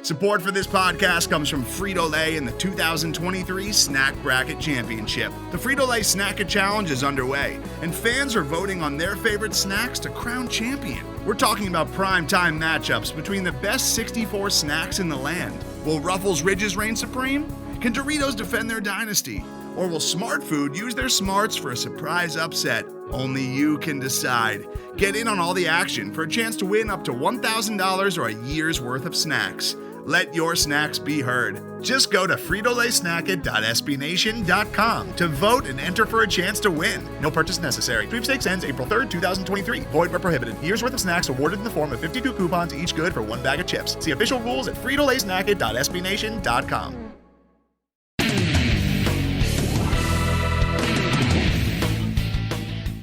Support for this podcast comes from Frito-Lay in the 2023 Snack Bracket Championship. The Frito-Lay Snack-It Challenge is underway, and fans are voting on their favorite snacks to crown champion. We're talking about prime-time matchups between the best 64 snacks in the land. Will Ruffles Ridges reign supreme? Can Doritos defend their dynasty? Or will Smart Food use their smarts for a surprise upset? Only you can decide. Get in on all the action for a chance to win up to $1,000 or a year's worth of snacks. Let your snacks be heard. Just go to fritolaysnacket.sbnation.com to vote and enter for a chance to win. No purchase necessary. Sweepstakes ends April 3rd, 2023. Void where prohibited. Year's worth of snacks awarded in the form of 52 coupons, each good for one bag of chips. See official rules at fritolaysnacket.sbnation.com.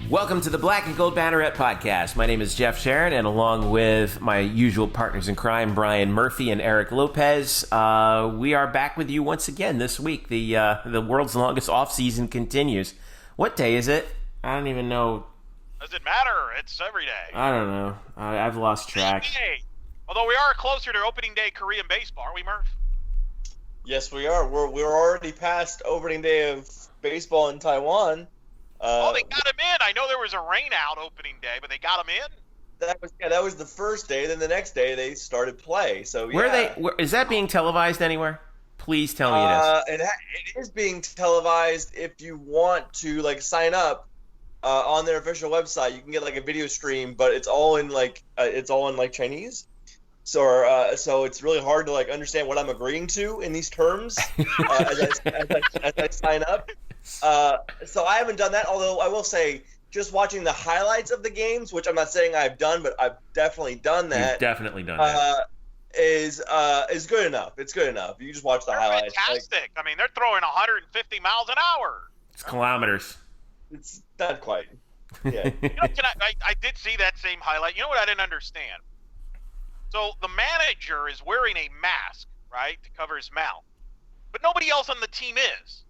Welcome to the Black Gold Banneret Podcast. My name is Jeff Sharon, and along with my usual partners in crime, Brian Murphy and Eric Lopez, we are back with you once again this week. The world's longest off-season continues. What day is it? I don't even know. Does it matter? It's every day. I don't know. I've lost track. Although we are closer to opening day Korean baseball, aren't we, Murph? Yes, we are. We're already past opening day of baseball in Taiwan. They got him in. I know there was a rain out opening day, but they got him in. That was the first day. Then the next day they started play. So is that being televised anywhere? Please tell me it is. It is being televised. If you want to sign up on their official website, you can get a video stream, but it's all in Chinese. So it's really hard to understand what I'm agreeing to in these terms as I sign up. So I haven't done that, although I will say just watching the highlights of the games, which I'm not saying I've done, but I've definitely done that. You've definitely done that. Is good enough. It's good enough. You just watch the highlights. Fantastic. I mean, they're throwing 150 miles an hour. It's kilometers. It's not quite. Yeah. I did see that same highlight. You know what I didn't understand? So the manager is wearing a mask, right, to cover his mouth, but nobody else on the team is.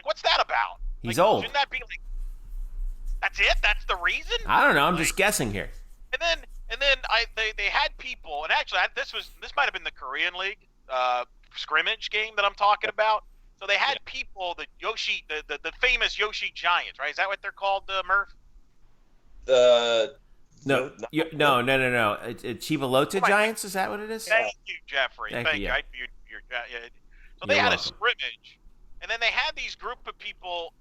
What's that about? He's old. Shouldn't that be that's it? That's the reason? I don't know. I'm just guessing here. And then they had people, and actually this might have been the Korean League scrimmage game that I'm talking about. So they had people, the famous Yoshi Giants, right? Is that what they're called, Murph? No. It's Chivalota Giants. Is that what it is? Thank you, Jeffrey. Thank you. So they had a scrimmage. And then they had these group of people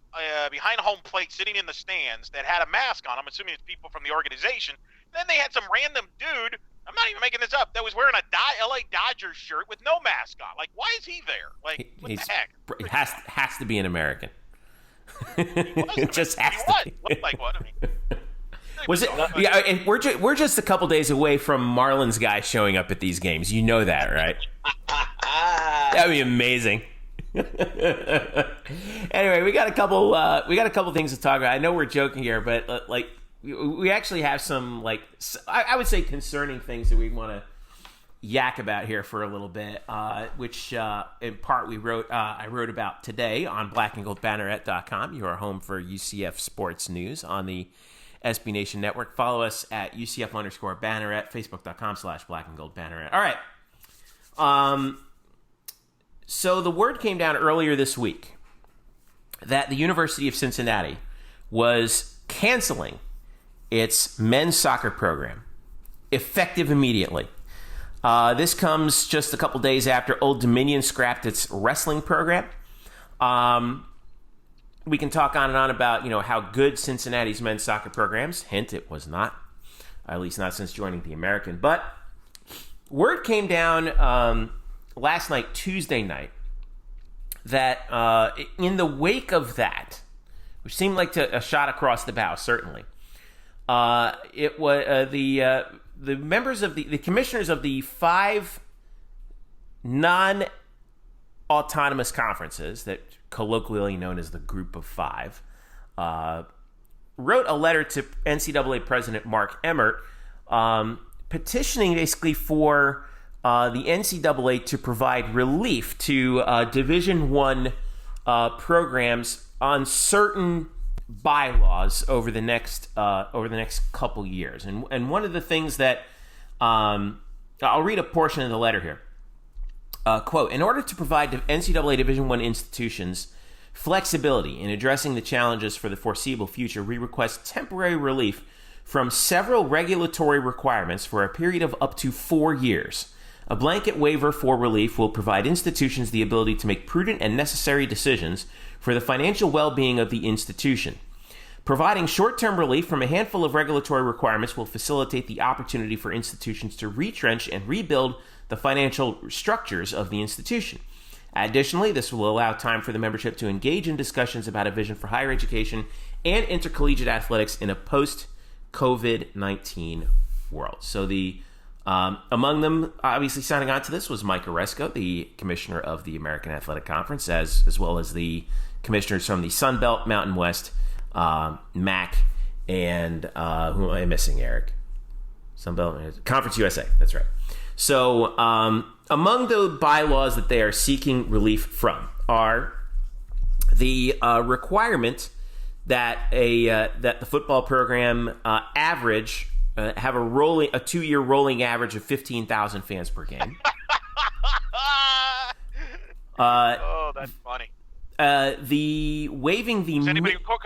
behind home plate sitting in the stands that had a mask on. I'm assuming it's people from the organization. Then they had some random dude, I'm not even making this up, that was wearing a LA Dodgers shirt with no mask on. Why is he there? What the heck? It has to be an American. It just has to be. Looked like one. I mean, was it? Yeah, and we're just a couple days away from Marlins guys showing up at these games. You know that, right? That'd be amazing. Anyway, we got a couple things to talk about. I know we're joking here, but we actually have some I would say concerning things that we want to yak about here for a little bit, which in part I wrote about today on blackandgoldbanneret.com. You are home for UCF sports news on the SB Nation Network. Follow us at UCF_Banneret, Facebook.com/blackandgoldbanneret. All right. So the word came down earlier this week that the University of Cincinnati was canceling its men's soccer program, effective immediately. This comes just a couple days after Old Dominion scrapped its wrestling program. We can talk on and on about how good Cincinnati's men's soccer programs. Hint, it was not, at least not since joining the American. But word came down last night, Tuesday night, that in the wake of that, which seemed like a shot across the bow, certainly, it was the members of the commissioners of the 5 non-autonomous conferences, that colloquially known as the Group of 5, wrote a letter to NCAA President Mark Emmert, petitioning basically for the NCAA to provide relief to Division I programs on certain bylaws over the next couple years. And one of the things that I'll read a portion of the letter here. quote, in order to provide NCAA Division I institutions flexibility in addressing the challenges for the foreseeable future, we request temporary relief from several regulatory requirements for a period of up to 4 years. A blanket waiver for relief will provide institutions the ability to make prudent and necessary decisions for the financial well-being of the institution. Providing short-term relief from a handful of regulatory requirements will facilitate the opportunity for institutions to retrench and rebuild the financial structures of the institution. Additionally, this will allow time for the membership to engage in discussions about a vision for higher education and intercollegiate athletics in a post-COVID-19 world. So among them, obviously signing on to this was Mike Aresco, the commissioner of the American Athletic Conference, as well as the commissioners from the Sun Belt, Mountain West, MAC, and who am I missing, Eric? Sun Belt, Conference USA, that's right. So among the bylaws that they are seeking relief from are the requirement that that the football program average have a 2-year rolling average of 15,000 fans per game. Oh, that's funny. Because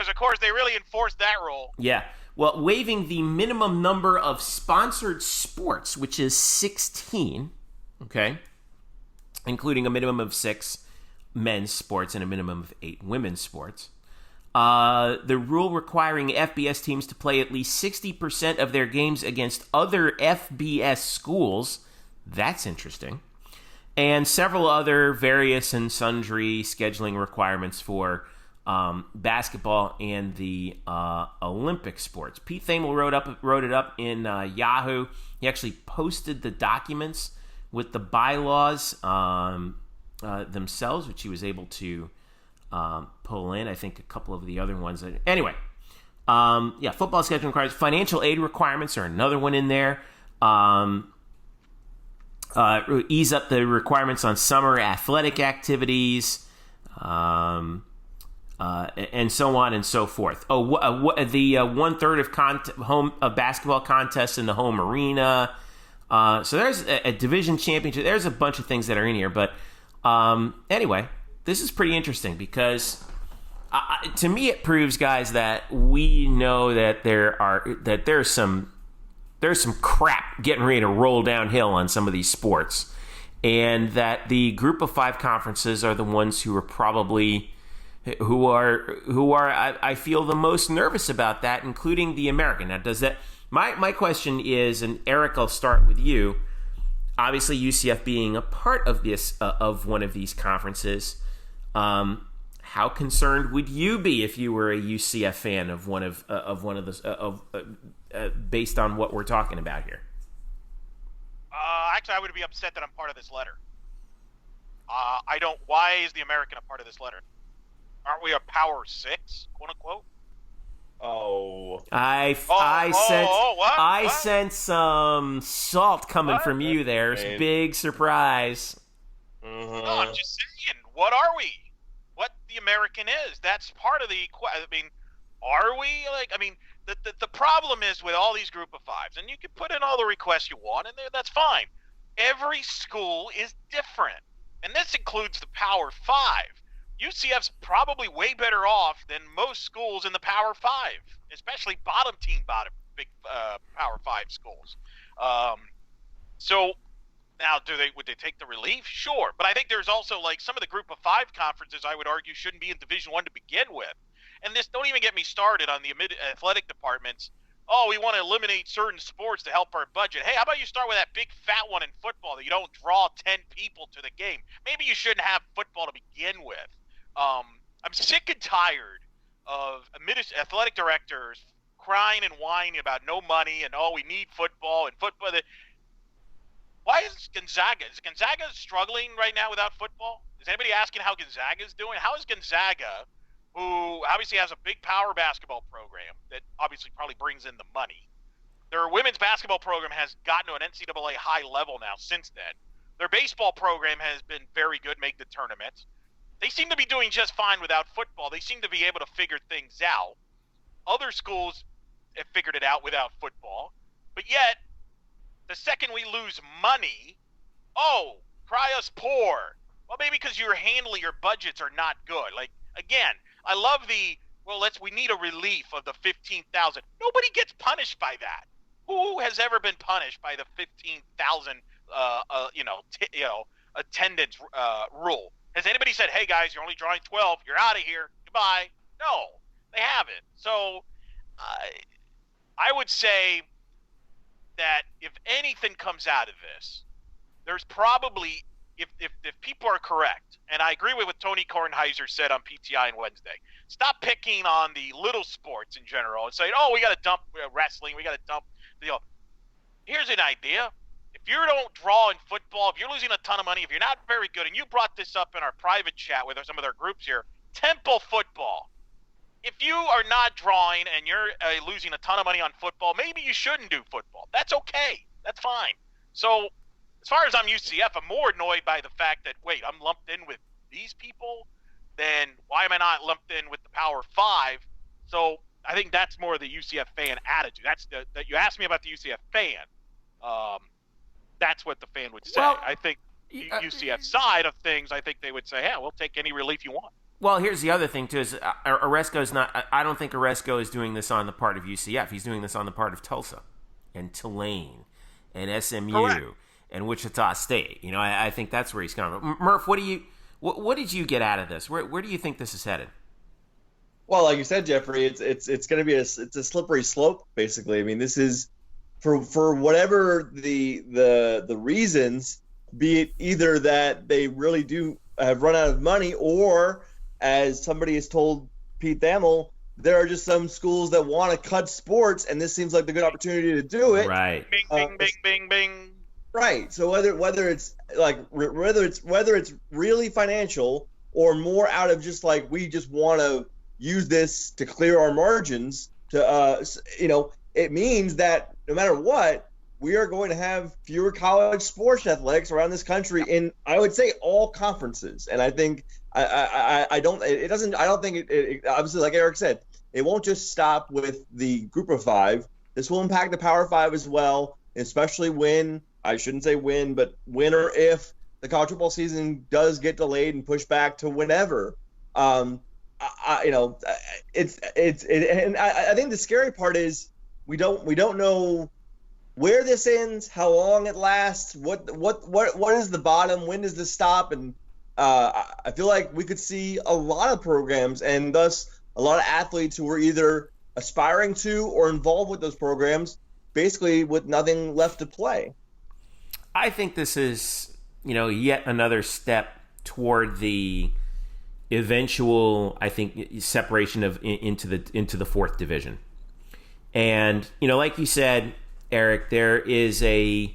of course they really enforced that rule. Yeah. Well, waiving the minimum number of sponsored sports, which is 16, okay, including a minimum of 6 men's sports and a minimum of 8 women's sports. The rule requiring FBS teams to play at least 60% of their games against other FBS schools. That's interesting. And several other various and sundry scheduling requirements for basketball and the Olympic sports. Pete Thamel wrote it up in Yahoo. He actually posted the documents with the bylaws themselves, which he was able to pull in. I think a couple of the other ones. Anyway, football scheduling requirements. Financial aid requirements are another one in there. Ease up the requirements on summer athletic activities, and so on and so forth. The 1/3 of basketball contests in the home arena. So there's a division championship. There's a bunch of things that are in here, but anyway, this is pretty interesting because to me it proves, guys, that we know that there's some crap getting ready to roll downhill on some of these sports, and that the group of 5 conferences are the ones who are probably I feel the most nervous about that, including the American. Now, does that? My question is, and Eric, I'll start with you. Obviously, UCF being a part of this of one of these conferences, how concerned would you be if you were a UCF fan of one of those based on what we're talking about here? Actually, I would be upset that I'm part of this letter. Why is the American a part of this letter? Aren't we a Power 6, quote unquote? Oh. I sense some salt coming from you there. Big surprise. Mm-hmm. No, I'm just saying. What are we? What the American is? That's part of the. I mean, are we the problem is with all these group of 5s, and you can put in all the requests you want, and that's fine. Every school is different, and this includes the Power 5. UCF's probably way better off than most schools in the Power 5, especially bottom big Power 5 schools. So now, would they take the relief? Sure, but I think there's also some of the Group of 5 conferences I would argue shouldn't be in Division I to begin with. And this, don't even get me started on the athletic departments. Oh, we want to eliminate certain sports to help our budget. Hey, how about you start with that big fat one in football that you don't draw 10 people to the game? Maybe you shouldn't have football to begin with. I'm sick and tired of athletic directors crying and whining about no money and we need football and football. Why is Gonzaga struggling right now without football? Is anybody asking how Gonzaga is doing? How is Gonzaga, who obviously has a big power basketball program that obviously probably brings in the money? Their women's basketball program has gotten to an NCAA high level now since then. Their baseball program has been very good, make the tournaments. They seem to be doing just fine without football. They seem to be able to figure things out. Other schools have figured it out without football. But yet, the second we lose money, cry us us poor. Well, maybe because your budgets are not good. Like, again, I love we need a relief of the 15,000. Nobody gets punished by that. Who has ever been punished by the 15,000, attendance rule? Has anybody said, hey, guys, you're only drawing 12. You're out of here. Goodbye. No, they haven't. So I would say that if anything comes out of this, there's probably, if people are correct, and I agree with what Tony Kornheiser said on PTI on Wednesday, stop picking on the little sports in general and saying, oh, we got to dump wrestling, we got to dump, Here's an idea. If you don't draw in football, if you're losing a ton of money, if you're not very good, and you brought this up in our private chat with some of their groups here, Temple football. If you are not drawing and you're losing a ton of money on football, maybe you shouldn't do football. That's okay. That's fine. So as far as I'm UCF, I'm more annoyed by the fact that, wait, I'm lumped in with these people? Then why am I not lumped in with the Power 5? So I think that's more the UCF fan attitude. That's that you asked me about the UCF fan. That's what the fan would say. Well, I think UCF side of things, I think they would say, yeah, we'll take any relief you want. Well, here's the other thing, too, is Aresco's not – I don't think Aresco is doing this on the part of UCF. He's doing this on the part of Tulsa and Tulane and SMU Correct. And Wichita State. I think that's where he's coming from. Murph, what did you get out of this? Where do you think this is headed? Well, like you said, Jeffrey, it's going to be a slippery slope, basically. I mean, this is for whatever the reasons, be it either that they really do have run out of money, or as somebody has told Pete Thamel, there are just some schools that want to cut sports, and this seems like the good opportunity to do it. Right. Bing, bing, bing, bing, bing. Right. So whether it's really financial, or more out of just like, we just want to use this to clear our margins, to it means that no matter what, we are going to have fewer college sports athletics around this country in, I would say, all conferences. And I think I don't think it obviously, like Eric said, it won't just stop with the Group of Five. This will impact the Power Five as well, especially when, I shouldn't say when, but when or if the college football season does get delayed and pushed back to whenever. And I think the scary part is we don't know where this ends, how long it lasts, what is the bottom, when does this stop, and I feel like we could see a lot of programs, and thus a lot of athletes who are either aspiring to or involved with those programs, basically with nothing left to play. I think this is, yet another step toward the eventual, I think, separation into the fourth division. And like you said, Eric, there's a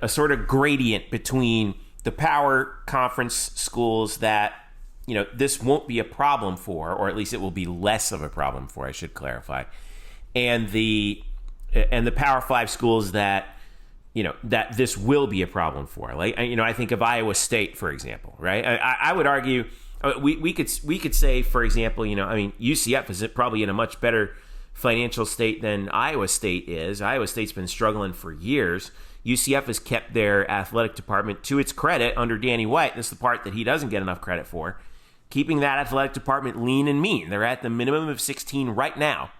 sort of gradient between the power conference schools that this won't be a problem for, or at least it will be less of a problem for, I should clarify, and the Power 5 schools that that this will be a problem for. Like I think of Iowa State, for example, right? I would argue we could say, for example, UCF is probably in a much better financial state than Iowa State is. Iowa State's been struggling for years. UCF has kept their athletic department, to its credit, under Danny White. This is the part that he doesn't get enough credit for. Keeping that athletic department lean and mean. They're at the minimum of 16 right now.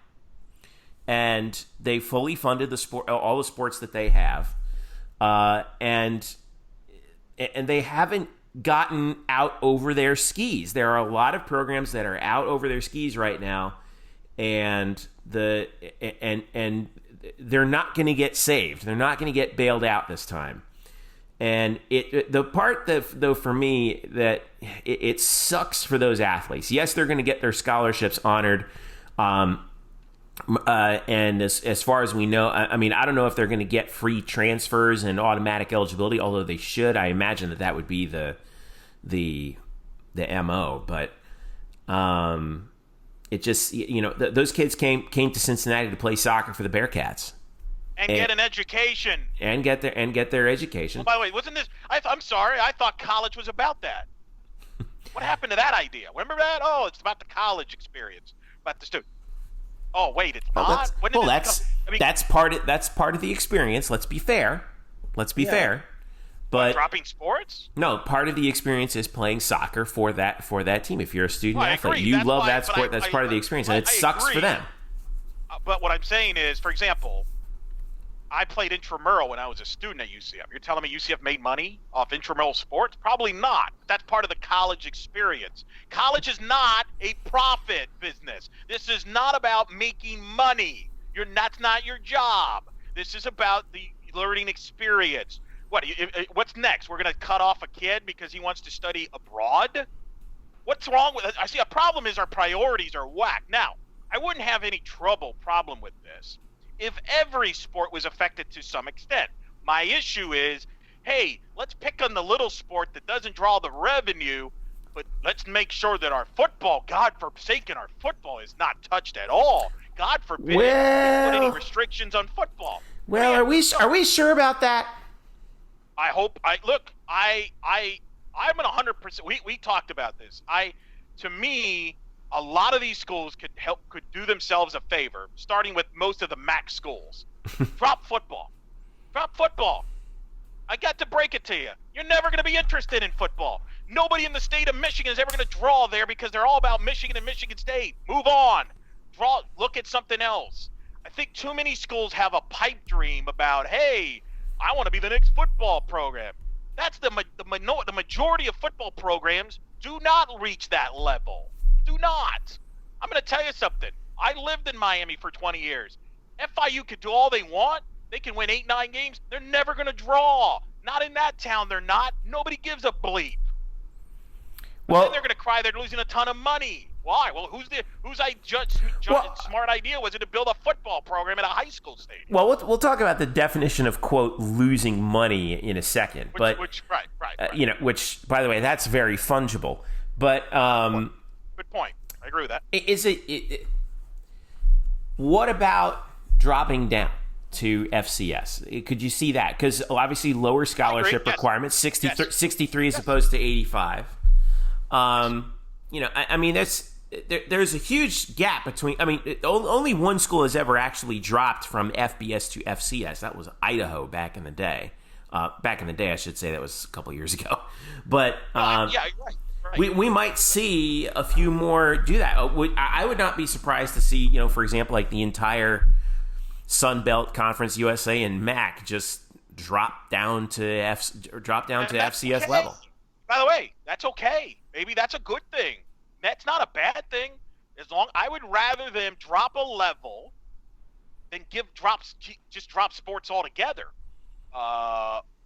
And they fully funded all the sports that they have. And they haven't gotten out over their skis. There are a lot of programs that are out over their skis right now. And they're not going to get saved. They're not going to get bailed out this time. And the part that, though, for me, that it sucks for those athletes. Yes, they're going to get their scholarships honored. And as far as we know, I don't know if they're going to get free transfers and automatic eligibility, although they should. I imagine that would be the MO. But it just, those kids came to Cincinnati to play soccer for the Bearcats. And get an education. And get their education. Oh, by the way, wasn't this? I'm sorry. I thought college was about that. What happened to that idea? Remember that? Oh, it's about the college experience, about the student. Oh, wait, it's not. That's part of the experience. Let's be fair. Fair. But dropping sports? No, part of the experience is playing soccer for that team. If you're a student athlete, you that's love why, that sport. That's part of the experience, and it sucks for them. But what I'm saying is, for example, I played intramural when I was a student at UCF. You're telling me UCF made money off intramural sports? Probably not. That's part of the college experience. College is not a profit business. This is not about making money. That's not your job. This is about the learning experience. What's next? We're going to cut off a kid because he wants to study abroad? What's wrong with it? I see a problem is our priorities are whack. Now, I wouldn't have any problem with this if every sport was affected to some extent. My issue is, hey, let's pick on the little sport that doesn't draw the revenue, but let's make sure that our football, God forsaken, our football is not touched at all. God forbid put any restrictions on football. Well, are we sure about that? I hope. I'm at 100%. We talked about this. To me, a lot of these schools could do themselves a favor, starting with most of the MAC schools. Drop football. Drop football. I got to break it to you. You're never going to be interested in football. Nobody in the state of Michigan is ever going to draw there because they're all about Michigan and Michigan State. Move on. Look at something else. I think too many schools have a pipe dream about, hey, I want to be the next football program. That's the majority of football programs do not reach that level. Do not. I'm going to tell you something. I lived in Miami for 20 years. FIU could do all they want. They can win 8-9 games. They're never going to draw. Not in that town. They're not. Nobody gives a bleep. Well, then they're going to cry they're losing a ton of money. Why? Well, whose smart idea was it to build a football program at a high school stadium? Well, we'll talk about the definition of, quote, losing money in a second. Right. Which, by the way, that's very fungible. But good point. I agree with that. What about dropping down to FCS? Could you see that? Because obviously lower scholarship requirements, 63 as opposed to 85. There's a huge gap between. Only one school has ever actually dropped from FBS to FCS. That was Idaho back in the day. I should say. That was a couple years ago. But right. We might see a few more do that. I would not be surprised to see, for example, like the entire Sun Belt Conference, USA and MAC just drop down to FCS okay. level. By the way, that's okay. Maybe that's a good thing. That's not a bad thing. I would rather them drop a level than drop sports altogether.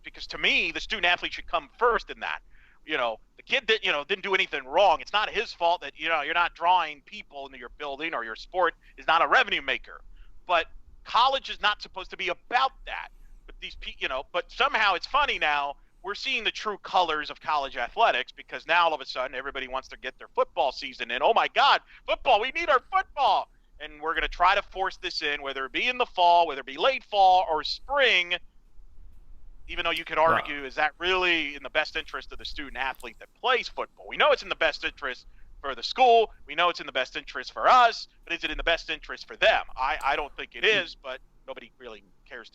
Because to me, the student athlete should come first in that. The kid didn't do anything wrong. It's not his fault that you're not drawing people into your building, or your sport is not a revenue maker. But college is not supposed to be about that. But somehow it's funny now. We're seeing the true colors of college athletics, because now all of a sudden everybody wants to get their football season in. Oh my God, football! We need our football, and we're going to try to force this in, whether it be in the fall, whether it be late fall or spring. Even though you could argue, is that really in the best interest of the student athlete that plays football? We know it's in the best interest for the school. We know it's in the best interest for us, but is it in the best interest for them? I don't think it is, but nobody really cares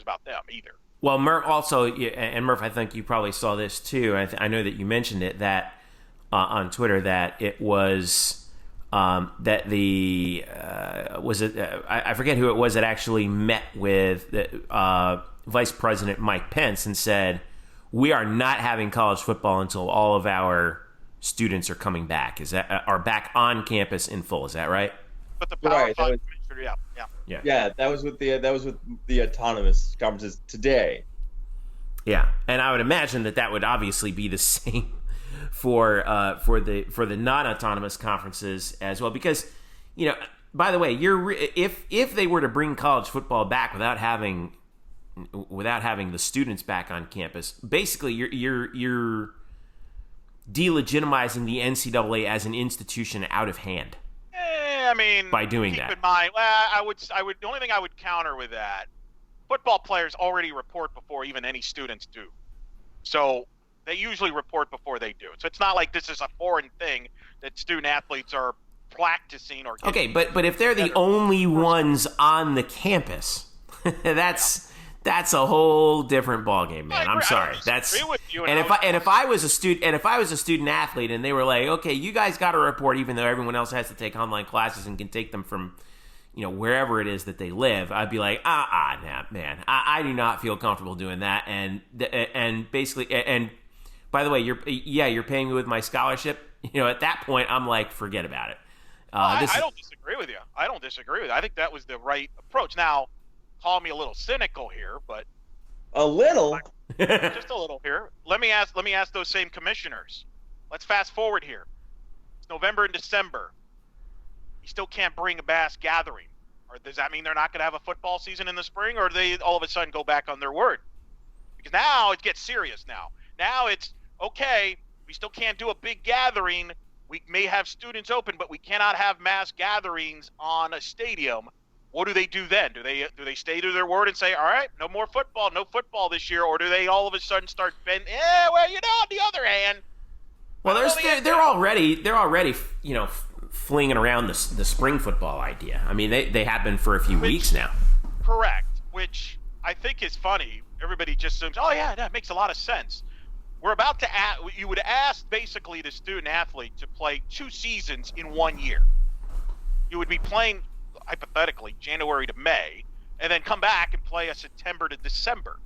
about them either. Well, Murph also, and Murph, I think you probably saw this too. I know that you mentioned it that on Twitter that it was that the I forget who it was that actually met with Vice President Mike Pence and said, "We are not having college football until all of our students are coming back. Are back on campus in full? Is that right?" But the Power 5 Yeah, that was with the autonomous conferences today. Yeah, and I would imagine that would obviously be the same for the non-autonomous conferences as well, because by the way, if they were to bring college football back without having the students back on campus, basically you're delegitimizing the NCAA as an institution out of hand. By doing that. Keep in mind, I would. The only thing I would counter with that, football players already report before even any students do. So they usually report before they do. So it's not like this is a foreign thing that student athletes are practicing or. Okay, but if they're the only ones on the campus, that's That's a whole different ballgame, man. I'm sorry. If I was a student athlete and they were like, okay, you guys got to report, even though everyone else has to take online classes and can take them from, wherever it is that they live, I'd be like, nah, man, I do not feel comfortable doing that. And basically, and by the way, you're paying me with my scholarship. At that point, I'm like, forget about it. I don't disagree with you. I think that was the right approach. Now, call me a little cynical here, but a little, just a little here. Let me ask those same commissioners. Let's fast forward here. It's November and December. You still can't bring a mass gathering, or does that mean they're not going to have a football season in the spring, or do they all of a sudden go back on their word? Because now it gets serious. Now it's okay. We still can't do a big gathering. We may have students open, but we cannot have mass gatherings on a stadium. What do they do then? Do they stay to their word and say, all right, no football this year, or do they all of a sudden start bending? On the other hand, well, they're already flinging around the spring football idea. I mean, they have been for a few weeks now. Correct, which I think is funny. Everybody just assumes, oh yeah, that makes a lot of sense. We're about to you would ask basically the student athlete to play 2 seasons in 1 year. You would be playing, hypothetically, January to May, and then come back and play a September to December.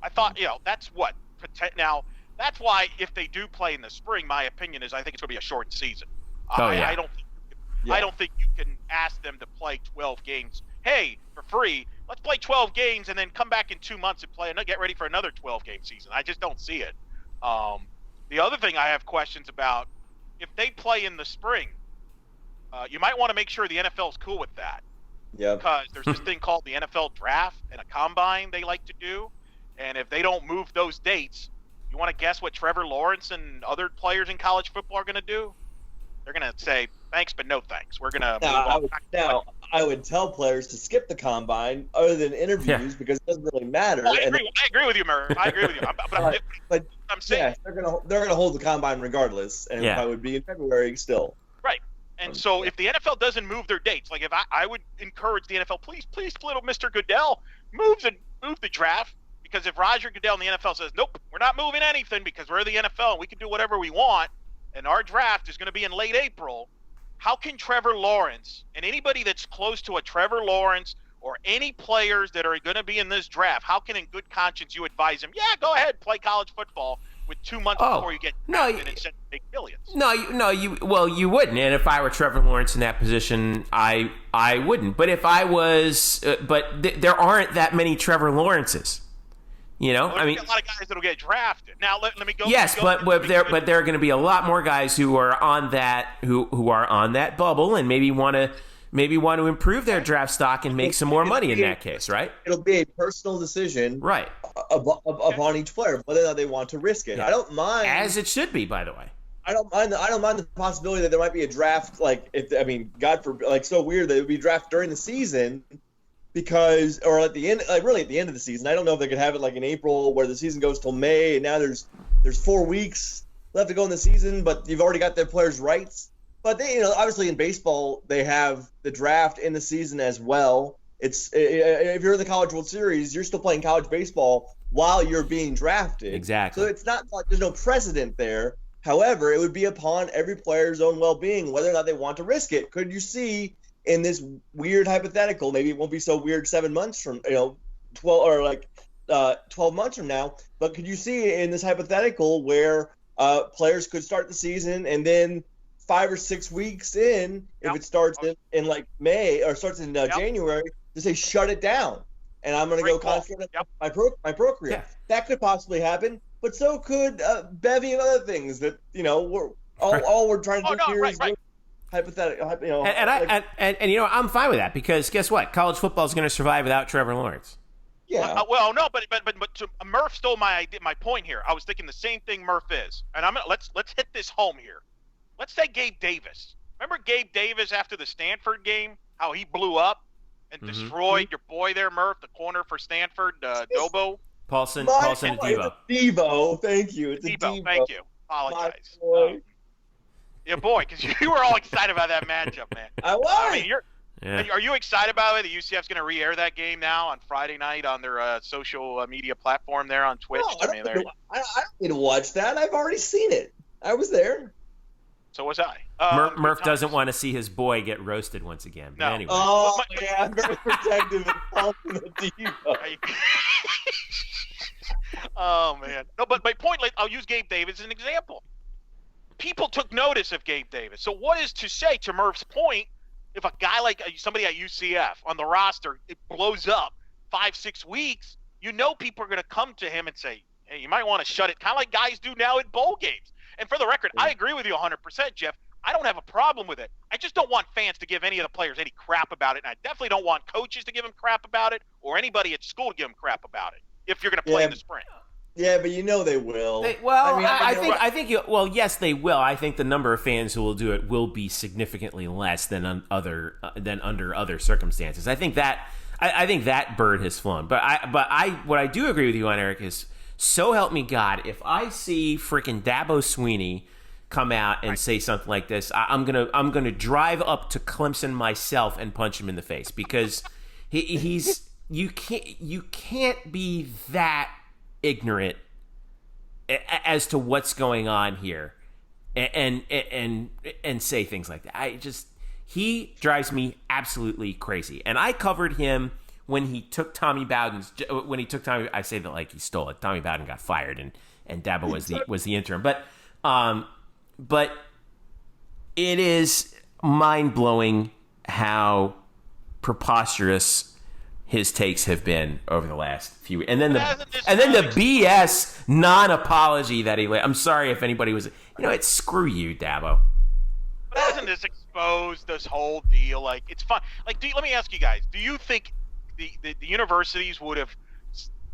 I thought, that's what. Now, that's why if they do play in the spring, my opinion is I think it's going to be a short season. I don't think you can ask them to play 12 games. Hey, for free, let's play 12 games and then come back in 2 months and play and get ready for another 12-game season. I just don't see it. The other thing I have questions about, if they play in the spring, you might want to make sure the NFL is cool with that. Yeah. Because there's this thing called the NFL draft and a combine they like to do. And if they don't move those dates, you want to guess what Trevor Lawrence and other players in college football are going to do? They're going to say, thanks, but no thanks. We're going to move on. I would tell players to skip the combine other than interviews because it doesn't really matter. Well, I agree with you, Murr. I agree with you. But I'm saying they're gonna hold the combine regardless, and I would be in February still. Right. And so if the NFL doesn't move their dates, like if I would encourage the NFL, please, little Mr. Goodell, move the draft, because if Roger Goodell and the NFL says, nope, we're not moving anything because we're the NFL and we can do whatever we want, and our draft is going to be in late April, how can Trevor Lawrence and anybody that's close to a Trevor Lawrence or any players that are going to be in this draft, how can in good conscience you advise them, go ahead, play college football with 2 months before you get drafted and make millions? You wouldn't. And if I were Trevor Lawrence in that position, I wouldn't. But if I was, there aren't that many Trevor Lawrences. I mean, a lot of guys that'll get drafted. Now let me go. Yes, but there are going to be a lot more guys who are on that who are on that bubble and maybe want to improve their draft stock and make some more money in that case, right? It'll be a personal decision, right, upon each player whether or not they want to risk it. Yeah. I don't mind, as it should be, by the way. I don't mind the possibility that there might be a draft, God forbid, so weird that it would be drafted during the season. Because, or at the end, really at the end of the season, I don't know if they could have it in April where the season goes till May, and now there's 4 weeks left to go in the season, but you've already got their players' rights. But they, obviously in baseball they have the draft in the season as well. It's if you're in the College World Series, you're still playing college baseball while you're being drafted. Exactly. So it's not like there's no precedent there. However, it would be upon every player's own well-being whether or not they want to risk it. Could you see? In this weird hypothetical, maybe it won't be so weird 7 months from 12 months from now, but could you see in this hypothetical where players could start the season and then 5 or 6 weeks in, if it starts in May or starts in January, to say shut it down and I'm going to go concentrate on my procreate. Yeah. That could possibly happen, but so could a bevy of other things that we're all we're trying to do here is. Hypothetical, and I'm fine with that because guess what? College football is going to survive without Trevor Lawrence. Yeah. No, but Murph stole my point here. I was thinking the same thing Murph is, and let's hit this home here. Let's say Gabe Davis. Remember Gabe Davis after the Stanford game? How he blew up and destroyed your boy there, Murph, the corner for Stanford, Dobo. Paulson Adebo. Devo, thank you. It's Devo, thank you. Apologize. Yeah, boy, because you were all excited about that matchup, man. I was. I mean, Yeah. And are you excited about it? The UCF's going to re-air that game now on Friday night on their social media platform there on Twitch. No, I don't need to watch that. I've already seen it. I was there. So was I. Murph doesn't want to see his boy get roasted once again. But anyway. Oh, yeah, I'm very protective and confident of Devo. Oh, man. No, but my point, I'll use Gabe Davis as an example. People took notice of Gabe Davis. So what is to say, to Murph's point, if a guy like somebody at UCF on the roster, it blows up 5-6 weeks, people are going to come to him and say, hey, you might want to shut it, kind of like guys do now at bowl games. And for the record, I agree with you 100%, Jeff. I don't have a problem with it. I just don't want fans to give any of the players any crap about it, and I definitely don't want coaches to give them crap about it or anybody at school to give them crap about it if you're going to play in the spring. Yeah, but they will. I think yes, they will. I think the number of fans who will do it will be significantly less than under other circumstances. I think that bird has flown. But what I do agree with you on, Eric, is so help me God, if I see freaking Dabo Swinney come out and say something like this, I'm gonna drive up to Clemson myself and punch him in the face, because you can't be that ignorant as to what's going on here and say things like that. He drives me absolutely crazy. And I covered him when he took Tommy Bowden's. I say that like he stole it. Tommy Bowden got fired, and Dabo was the interim. But it is mind blowing how preposterous his takes have been over the last few weeks. And then the BS non-apology that he. I'm sorry if anybody was. It's screw you, Dabo. But hasn't this exposed this whole deal? Like, it's fun. Like, let me ask you guys: do you think the universities would have,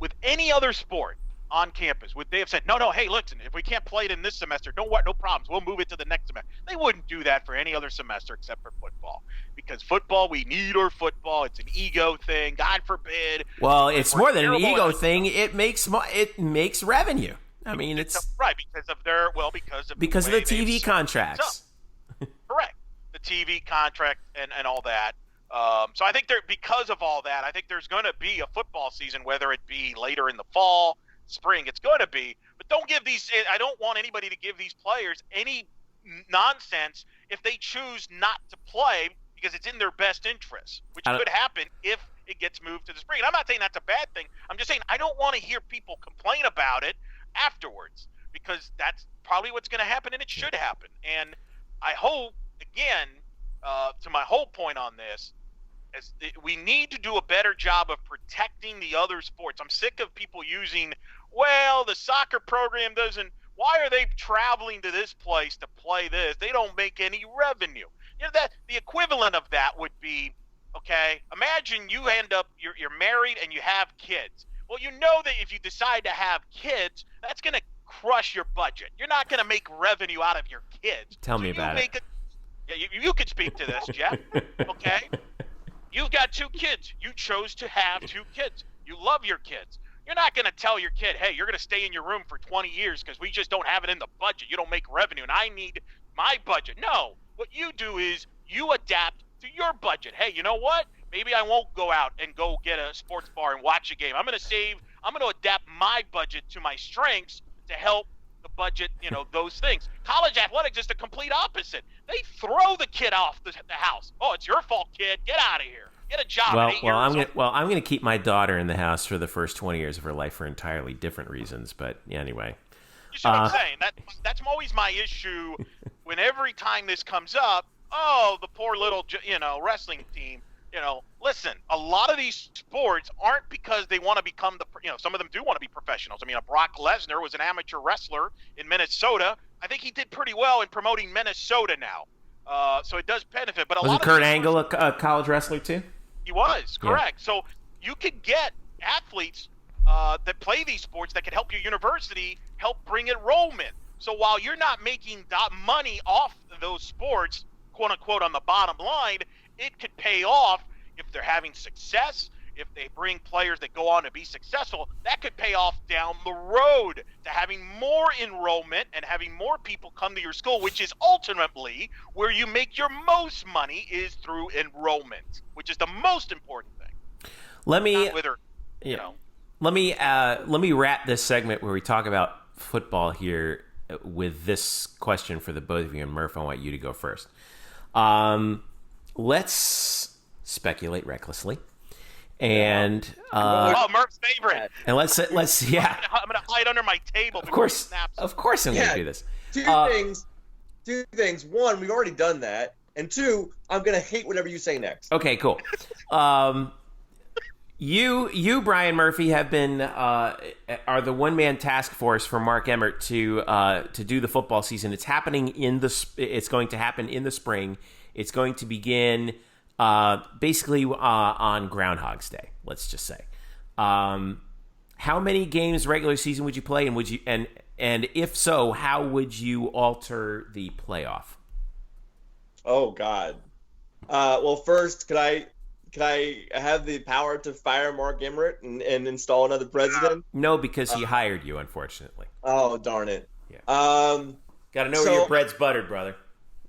with any other sport on campus, would they have said, no, hey, listen, if we can't play it in this semester, no problems, we'll move it to the next semester? They wouldn't do that for any other semester except for football, because football, we need our football. It's an ego thing. God forbid. Well, it's more than an ego thing. It makes revenue. I mean, it's right because of the TV contracts. Correct, the TV contract and all that. So I think because of all that, I think there's going to be a football season, whether it be later in the fall, spring. It's going to be, but don't give these. I don't want anybody to give these players any nonsense if they choose not to play, because it's in their best interest, which could happen if it gets moved to the spring. And I'm not saying that's a bad thing. I'm just saying I don't want to hear people complain about it afterwards, because that's probably what's going to happen, and it should happen. And I hope, again, to my whole point on this, we need to do a better job of protecting the other sports. I'm sick of people using, the soccer program doesn't. Why are they traveling to this place to play this? They don't make any revenue. That the equivalent of that would be, okay, imagine you end up, you're married and you have kids. Well, that if you decide to have kids, that's going to crush your budget. You're not going to make revenue out of your kids. Tell me about it. You could speak to this, Jeff. Okay? You've got 2 kids. You chose to have 2 kids. You love your kids. You're not going to tell your kid, hey, you're going to stay in your room for 20 years because we just don't have it in the budget. You don't make revenue, and I need my budget. No. What you do is you adapt to your budget. Hey, you know what? Maybe I won't go out and go get a sports bar and watch a game. I'm going to save. I'm going to adapt my budget to my strengths to help the budget, those things. College athletics is the complete opposite. They throw the kid off the house. Oh, it's your fault, kid. Get out of here. Get a job. I'm going to keep my daughter in the house for the first 20 years of her life for entirely different reasons. But anyway, you see what I'm saying? That's always my issue. When every time this comes up, the poor little wrestling team. Listen, a lot of these sports aren't because they want to become some of them do want to be professionals. I mean, Brock Lesnar was an amateur wrestler in Minnesota. I think he did pretty well in promoting Minnesota now. So it does benefit. But wasn't Kurt Angle a college wrestler too? He was, correct. Yeah. So you could get athletes that play these sports that could help your university help bring enrollment. So while you're not making money off those sports, quote unquote, on the bottom line, it could pay off if they're having success, if they bring players that go on to be successful, that could pay off down the road to having more enrollment and having more people come to your school, which is ultimately where you make your most money, is through enrollment, which is the most important thing. Let me let me wrap this segment where we talk about football here with this question for the both of you. And Murph, I want you to go first. Let's speculate recklessly, and Murph's favorite. And let's I'm gonna hide under my table. Of course, I'm gonna do this. Two things. One, we've already done that, and two, I'm gonna hate whatever you say next. Okay, cool. You, Brian Murphy, have been are the one-man task force for Mark Emmert to do the football season. It's happening It's going to happen in the spring. It's going to begin basically on Groundhog's Day. Let's just say. How many games regular season would you play, and and if so, how would you alter the playoff? Oh God. Well, first, could I have the power to fire Mark Emmert and install another president? No, because he hired you, unfortunately. Oh, darn it. Yeah. Got to know where your bread's buttered, brother.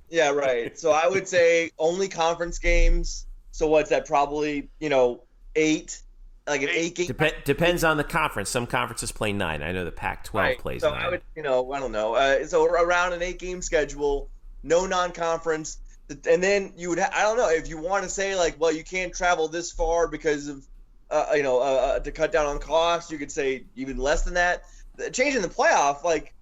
Yeah, right. So I would say only conference games. So what's that? Probably, 8, like an 8 game. Depends on the conference. Some conferences play 9. I know the Pac-12 plays 9. So I would, I don't know. So around an 8-game schedule, no non-conference. And then you would, I don't know, if you want to say like, well, you can't travel this far because of, to cut down on costs, you could say even less than that. Changing the playoff, like,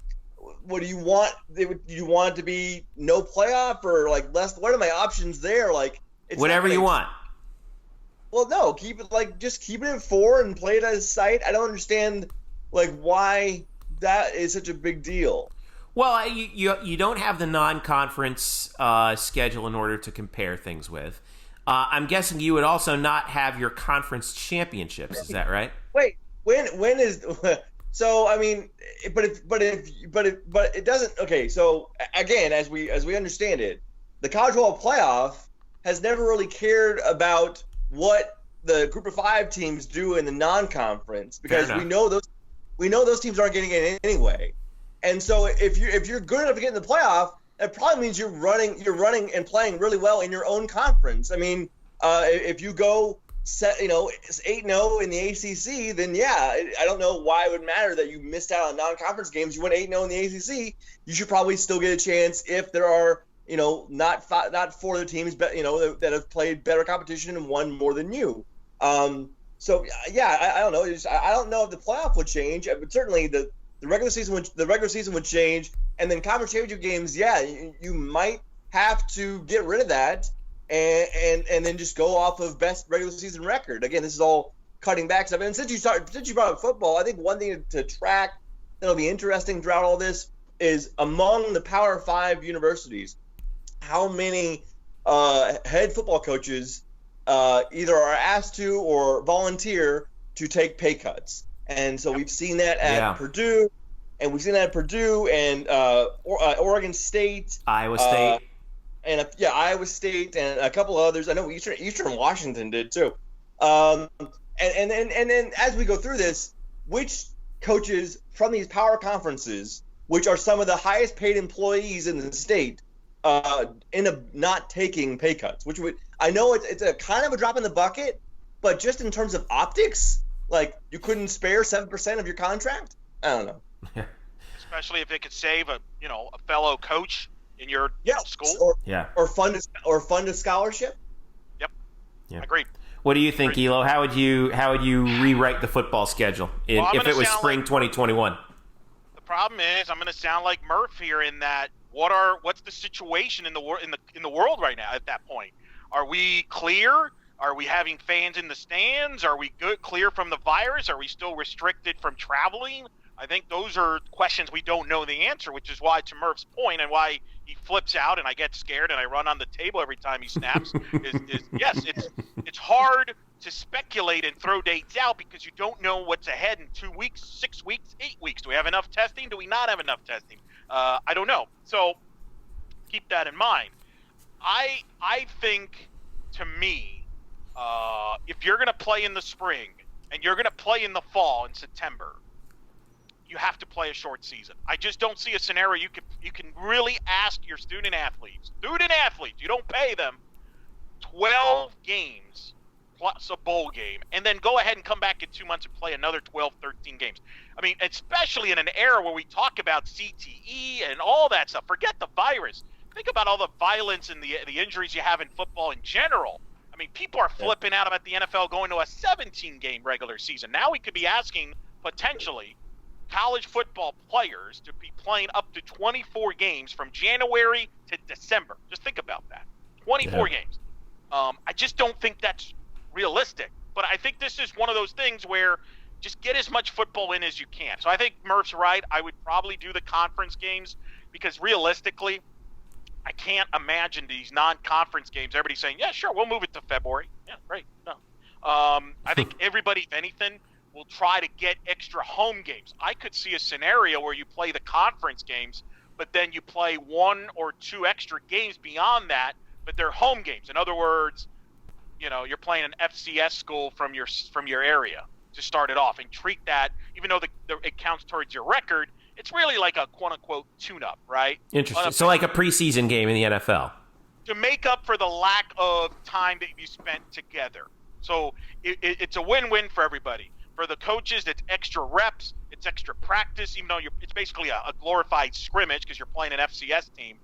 what do you want? Do you want it to be no playoff or like less? What are my options there? Like, whatever you want. Well, no, keep it at 4 and play it as sight. I don't understand like why that is such a big deal. Well, you don't have the non-conference schedule in order to compare things with. I'm guessing you would also not have your conference championships. Is that right? Wait, when is? So I mean, but it doesn't. Okay, so again, as we understand it, the college football playoff has never really cared about what the group of 5 teams do in the non-conference because we know those teams aren't getting it anyway. And so if you're good enough to get in the playoff, that probably means you're running and playing really well in your own conference. I mean, if you go 8-0 in the ACC, then yeah, I don't know why it would matter that you missed out on non-conference games. You went 8-0 in the ACC. You should probably still get a chance if there are not 4 other teams, but that have played better competition and won more than you. So yeah, I don't know. I don't know if the playoff would change, but certainly the regular season would change, and then conference championship games. Yeah, you might have to get rid of that, and then just go off of best regular season record. Again, this is all cutting back stuff. And since you brought up football, I think one thing to track that'll be interesting throughout all this is among the Power 5 universities, how many head football coaches either are asked to or volunteer to take pay cuts. And so we've seen that at Purdue, and we've seen that at Purdue and Oregon State, Iowa State, Iowa State, and a couple of others. I know Eastern Washington did too. And then as we go through this, which coaches from these power conferences, which are some of the highest paid employees in the state, end up not taking pay cuts? Which I know it's a kind of a drop in the bucket, but just in terms of optics. Like, you couldn't spare 7% of your contract? I don't know. Especially if it could save a fellow coach in your school. Or fund a scholarship. Yep. Yeah. Agreed. What do you think, Elo? How would you rewrite the football schedule if it was spring 2021? The problem is I'm going to sound like Murph here in that what's the situation in the world right now at that point? Are we clear? Are we having fans in the stands? Are we clear from the virus? Are we still restricted from traveling? I think those are questions we don't know the answer, which is why, to Murph's point, and why he flips out and I get scared and I run on the table every time he snaps, yes, it's hard to speculate and throw dates out because you don't know what's ahead in 2 weeks, 6 weeks, 8 weeks. Do we have enough testing? Do we not have enough testing? I don't know. So keep that in mind. I think, to me, if you're going to play in the spring and you're going to play in the fall in September, you have to play a short season. I just don't see a scenario you can really ask your student athletes, you don't pay them 12 games plus a bowl game, and then go ahead and come back in 2 months and play another 12, 13 games. I mean, especially in an era where we talk about CTE and all that stuff. Forget the virus. Think about all the violence and the injuries you have in football in general. I mean, people are flipping out about the NFL going to a 17-game regular season. Now we could be asking, potentially, college football players to be playing up to 24 games from January to December. Just think about that. 24 games. I just don't think that's realistic. But I think this is one of those things where just get as much football in as you can. So I think Murph's right. I would probably do the conference games because realistically, I can't imagine these non-conference games. Everybody's saying, yeah, sure, we'll move it to February. Yeah, great. No. I think everybody, if anything, will try to get extra home games. I could see a scenario where you play the conference games, but then you play 1 or 2 extra games beyond that, but they're home games. In other words, you're playing an FCS school from your area to start it off, and treat that, even though it counts towards your record, it's really like a quote-unquote tune-up, right? Interesting. So like a preseason game in the NFL. To make up for the lack of time that you spent together. So it's a win-win for everybody. For the coaches, it's extra reps, it's extra practice, even though it's basically a glorified scrimmage because you're playing an FCS team.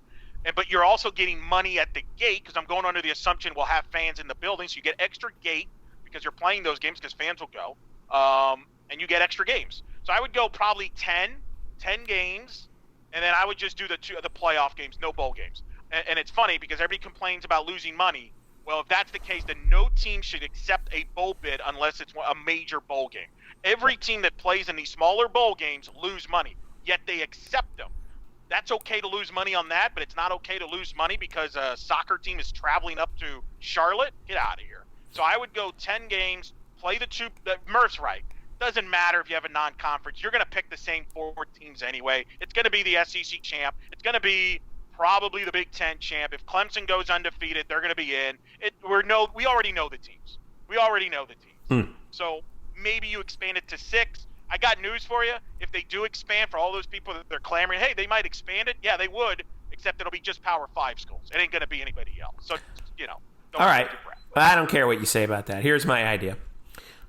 But you're also getting money at the gate because I'm going under the assumption we'll have fans in the building, so you get extra gate because you're playing those games because fans will go, and you get extra games. So I would go probably 10 games, and then I would just do the playoff games, no bowl games. And it's funny because everybody complains about losing money. Well, if that's the case, then no team should accept a bowl bid unless it's a major bowl game. Every team that plays in these smaller bowl games lose money, yet they accept them. That's okay to lose money on that, but it's not okay to lose money because a soccer team is traveling up to Charlotte. Get out of here. So I would go 10 games, play the two. Murph's right. Doesn't matter if you have a non-conference. You're going to pick the same 4 teams anyway. It's going to be the SEC champ. It's going to be probably the Big Ten champ. If Clemson goes undefeated, they're going to be in. We already know the teams. So maybe you expand it to 6. I got news for you. If they do expand, for all those people that they're clamoring, hey, they might expand it. Yeah, they would, except it'll be just Power 5 schools. It ain't going to be anybody else. So, don't all right. I don't care what you say about that. Here's my idea.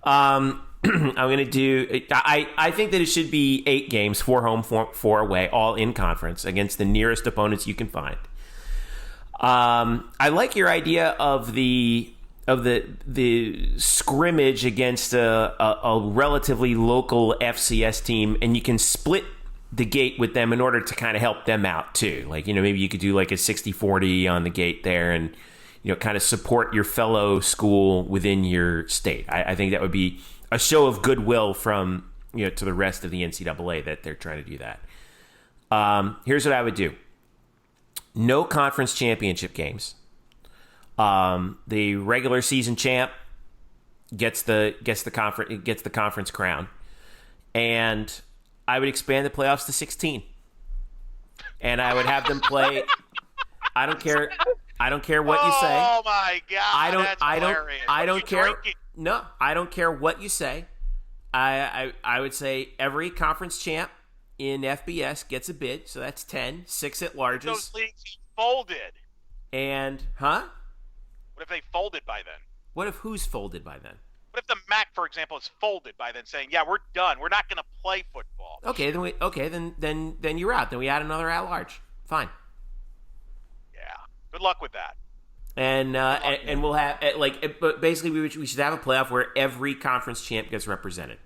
I'm going to do – I think that it should be 8 games, 4 home, 4 away, all in conference against the nearest opponents you can find. I like your idea of the scrimmage against a relatively local FCS team, and you can split the gate with them in order to kind of help them out too. Like, maybe you could do like a 60-40 on the gate there and, kind of support your fellow school within your state. I think that would be a show of goodwill from, to the rest of the NCAA that they're trying to do that. Here's what I would do. No conference championship games. The regular season champ gets the conference crown, and I would expand the playoffs to 16, and I would have them play. I don't care what you say. Oh my God! I don't care. Drinking? No, I don't care what you say. I would say every conference champ in FBS gets a bid, so that's 10, 6 at larges. Those leagues folded. And What if they folded by then? What if who's folded by then? What if the MAC, for example, is folded by then, saying, "Yeah, we're done. We're not going to play football." Okay, then you're out. Then we add another at large. Fine. Yeah. Good luck with that. And we'll have but basically we should have a playoff where every conference champ gets represented.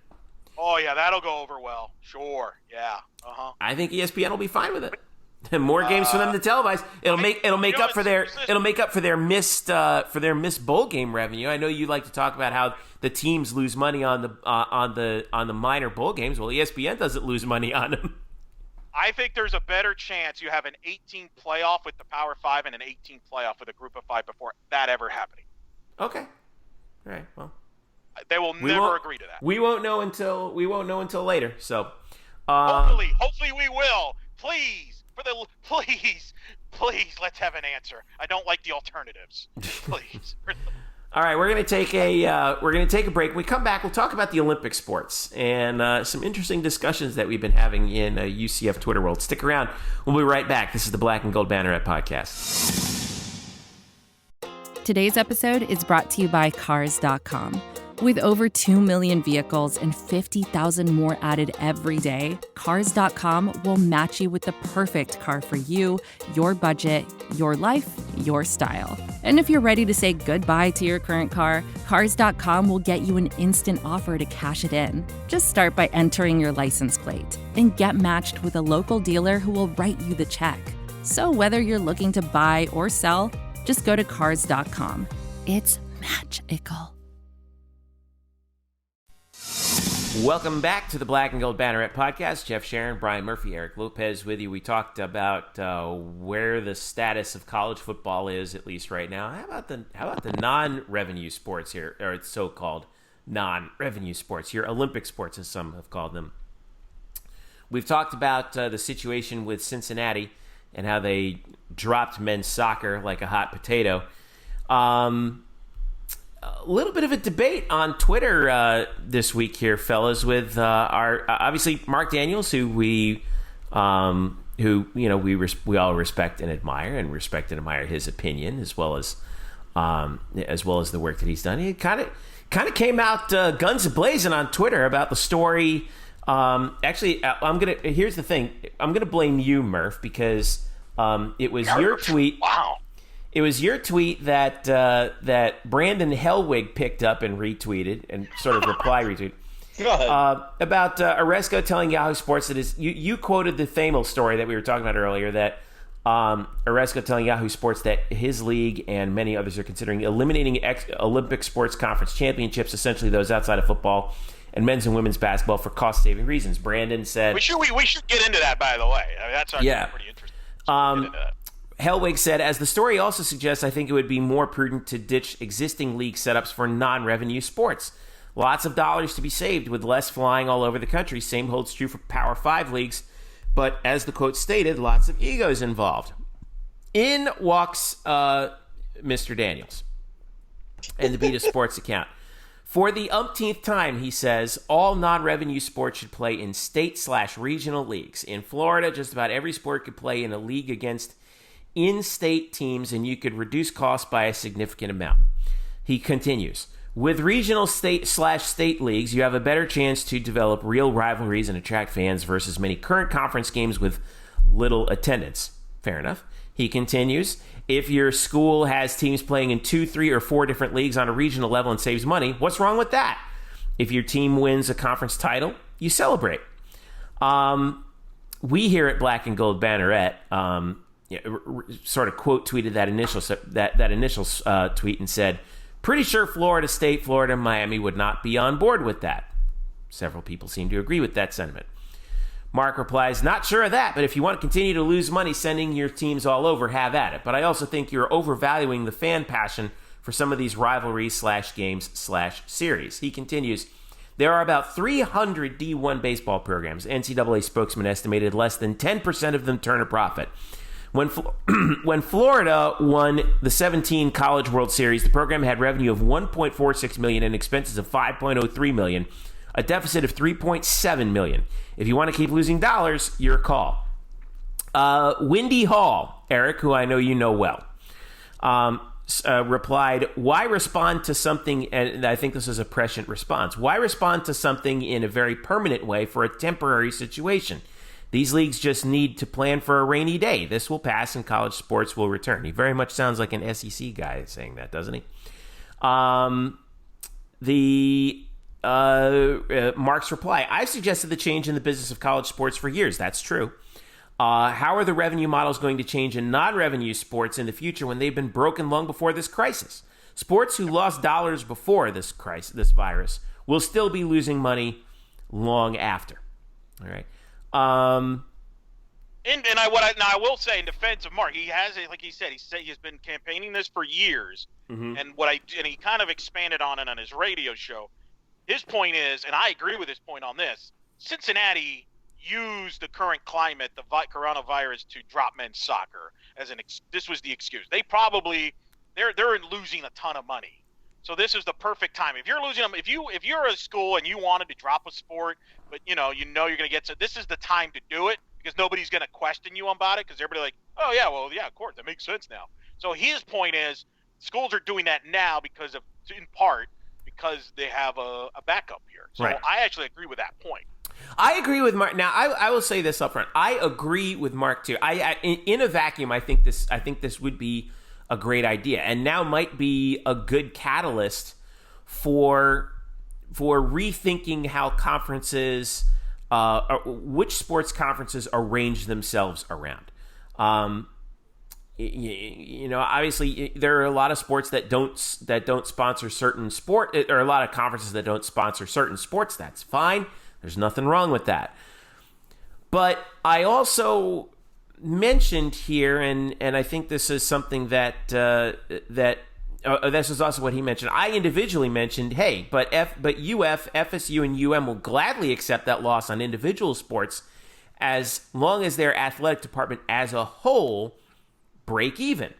Oh yeah, that'll go over well. Sure. Yeah. I think ESPN will be fine with it. More games for them to televise. It'll make up for their missed bowl game revenue. I know you like to talk about how the teams lose money on the minor bowl games. Well, ESPN doesn't lose money on them. I think there's a better chance you have an 18 playoff with the Power 5 and an 18 playoff with a Group of 5 before that ever happening. Okay. All right. Well, they will never agree to that. We won't know until later. So, hopefully we will. Please, please, let's have an answer. I don't like the alternatives. Please. All right, we're gonna take a break. When we come back, we'll talk about the Olympic sports and some interesting discussions that we've been having in UCF Twitter world. Stick around. We'll be right back. This is the Black and Gold Banneret Podcast. Today's episode is brought to you by Cars.com. With over 2 million vehicles and 50,000 more added every day, Cars.com will match you with the perfect car for you, your budget, your life, your style. And if you're ready to say goodbye to your current car, Cars.com will get you an instant offer to cash it in. Just start by entering your license plate and get matched with a local dealer who will write you the check. So whether you're looking to buy or sell, just go to Cars.com. It's magical. Welcome back to the Black and Gold Banneret Podcast. Jeff Sharon, Brian Murphy, Eric Lopez with you. We talked about where the status of college football is, at least right now. How about the non-revenue sports here, or it's so-called non-revenue sports, your Olympic sports, as some have called them. We've talked about the situation with Cincinnati and how they dropped men's soccer like a hot potato. A little bit of a debate on Twitter this week here, fellas, with our obviously Marc Daniels, who we all respect and admire his opinion as well as the work that he's done. He kind of came out guns a-blazing on Twitter about the story. Here's the thing. I'm gonna blame you, Murph, because it was your tweet. Wow. It was your tweet that Brandon Hellwig picked up and retweeted and sort of retweeted about Aresco telling Yahoo Sports that you quoted the famous story that we were talking about earlier, that Aresco telling Yahoo Sports that his league and many others are considering eliminating Olympic sports conference championships, essentially those outside of football and men's and women's basketball, for cost-saving reasons. Brandon said... We should get into that, by the way. I mean, that's actually pretty interesting. Get into that. Hellwig said, as the story also suggests, I think it would be more prudent to ditch existing league setups for non-revenue sports. Lots of dollars to be saved with less flying all over the country. Same holds true for Power 5 leagues. But as the quote stated, lots of egos involved. In walks Mr. Daniels and the Beat of Sports account. For the umpteenth time, he says, all non-revenue sports should play in state/regional leagues. In Florida, just about every sport could play in a league against in-state teams, and you could reduce costs by a significant amount. He continues, with regional state/state leagues, you have a better chance to develop real rivalries and attract fans versus many current conference games with little attendance. Fair enough. He continues, if your school has teams playing in 2, 3, or 4 different leagues on a regional level and saves money, what's wrong with that? If your team wins a conference title, you celebrate. We here at Black and Gold Banneret sort of quote tweeted that initial tweet and said, pretty sure Florida State, Florida, and Miami would not be on board with that. Several people seem to agree with that sentiment. Mark replies, not sure of that, but if you want to continue to lose money sending your teams all over, have at it. But I also think you're overvaluing the fan passion for some of these rivalries/games/series. He continues, there are about 300 D1 baseball programs. NCAA spokesman estimated less than 10% of them turn a profit. When Florida won the 17 College World Series, the program had revenue of $1.46 million and expenses of $5.03 million, a deficit of $3.7 million. If you want to keep losing dollars, your call. Windy Hall, Eric, who I know you know well, replied, why respond to something, and I think this is a prescient response, why respond to something in a very permanent way for a temporary situation? These leagues just need to plan for a rainy day. This will pass and college sports will return. He very much sounds like an SEC guy saying that, doesn't he? Mark's reply, I've suggested the change in the business of college sports for years. That's true. How are the revenue models going to change in non-revenue sports in the future when they've been broken long before this crisis? Sports who lost dollars before this virus will still be losing money long after. All right. I will say in defense of Mark, he has, like he said, he's been campaigning this for years, and he kind of expanded on it on his radio show. His point is, and I agree with his point on this, Cincinnati used the current climate, the coronavirus, to drop men's soccer this was the excuse. They're losing a ton of money. So this is the perfect time. If you're losing them, if you're a school and you wanted to drop a sport, but you know you're going to get, so this is the time to do it because nobody's going to question you about it because everybody's like, oh yeah, well yeah, of course that makes sense now. So his point is schools are doing that now in part because they have a backup here. So right. I actually agree with that point. I agree with Marc. Now, I will say this up front. I agree with Marc too. In a vacuum, I think this would be a great idea, and now might be a good catalyst for rethinking how conferences, which sports conferences arrange themselves around. You know, obviously there are a lot of sports that don't sponsor certain sport, or a lot of conferences that don't sponsor certain sports. That's fine. There's nothing wrong with that. But I also mentioned here, and I think this is something that this is also what he mentioned. I individually mentioned, hey, but UF, FSU, and UM will gladly accept that loss on individual sports as long as their athletic department as a whole break even.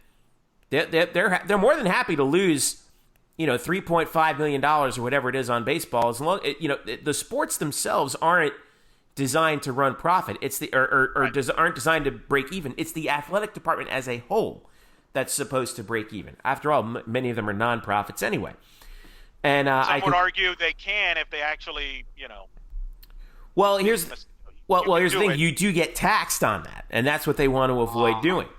They're more than happy to lose, you know, $3.5 million or whatever it is on baseball, as long, you know, the sports themselves aren't designed to run profit. It's aren't designed to break even. It's the athletic department as a whole that's supposed to break even. After all, many of them are nonprofits anyway. And some would argue they can if they actually, you know. Well, here's the thing: you do get taxed on that, and that's what they want to avoid doing.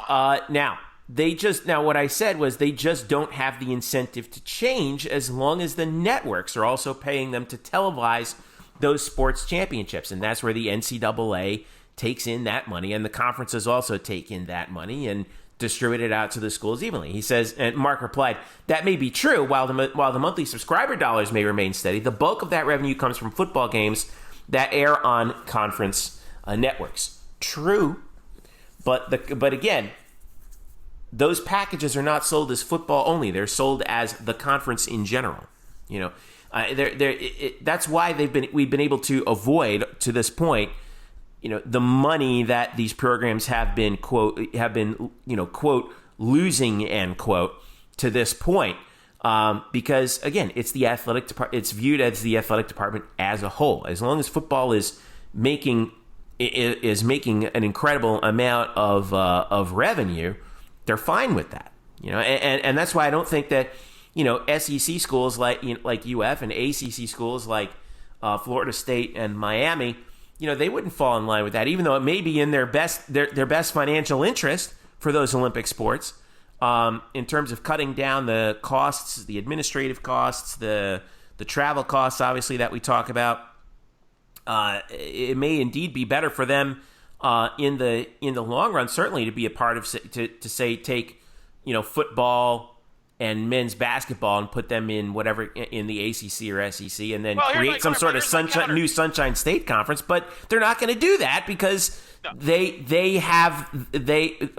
Now, what I said was they just don't have the incentive to change as long as the networks are also paying them to televise those sports championships. And that's where the NCAA takes in that money, and the conferences also take in that money and distribute it out to the schools evenly. He says, and Marc replied, that may be true. While the monthly subscriber dollars may remain steady, the bulk of that revenue comes from football games that air on conference networks. True. But again, those packages are not sold as football only. They're sold as the conference in general. You know, that's why we've been able to avoid to this point, you know, the money that these programs have been quote losing end quote to this point, because again, it's the athletic department. It's viewed as the athletic department as a whole. As long as football is making an incredible amount of revenue, they're fine with that, you know, and that's why I don't think that, you know, SEC schools like UF and ACC schools like Florida State and Miami, you know, they wouldn't fall in line with that, even though it may be in their best financial interest for those Olympic sports, in terms of cutting down the costs, the administrative costs, the travel costs, obviously, that we talk about. It may indeed be better for them in the long run, certainly, to be a part of to say take, you know, football and men's basketball and put them in whatever in the ACC or SEC, and then create some sort of new Sunshine State Conference. But they're not going to do that because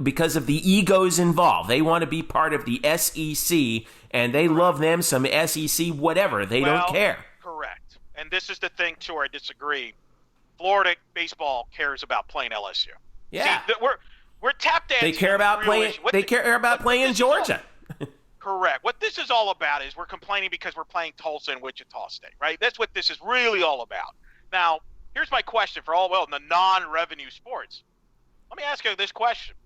because of the egos involved. They want to be part of the SEC, and they love them some SEC whatever. They don't care. Correct. And this is the thing too, where I disagree. Florida baseball cares about playing LSU. Yeah, see, we're tap dancing. They care about playing. They care about playing Georgia. Correct. What this is all about is we're complaining because we're playing Tulsa and Wichita State, right? That's what this is really all about. Now, here's my question for the non-revenue sports. Let me ask you this question: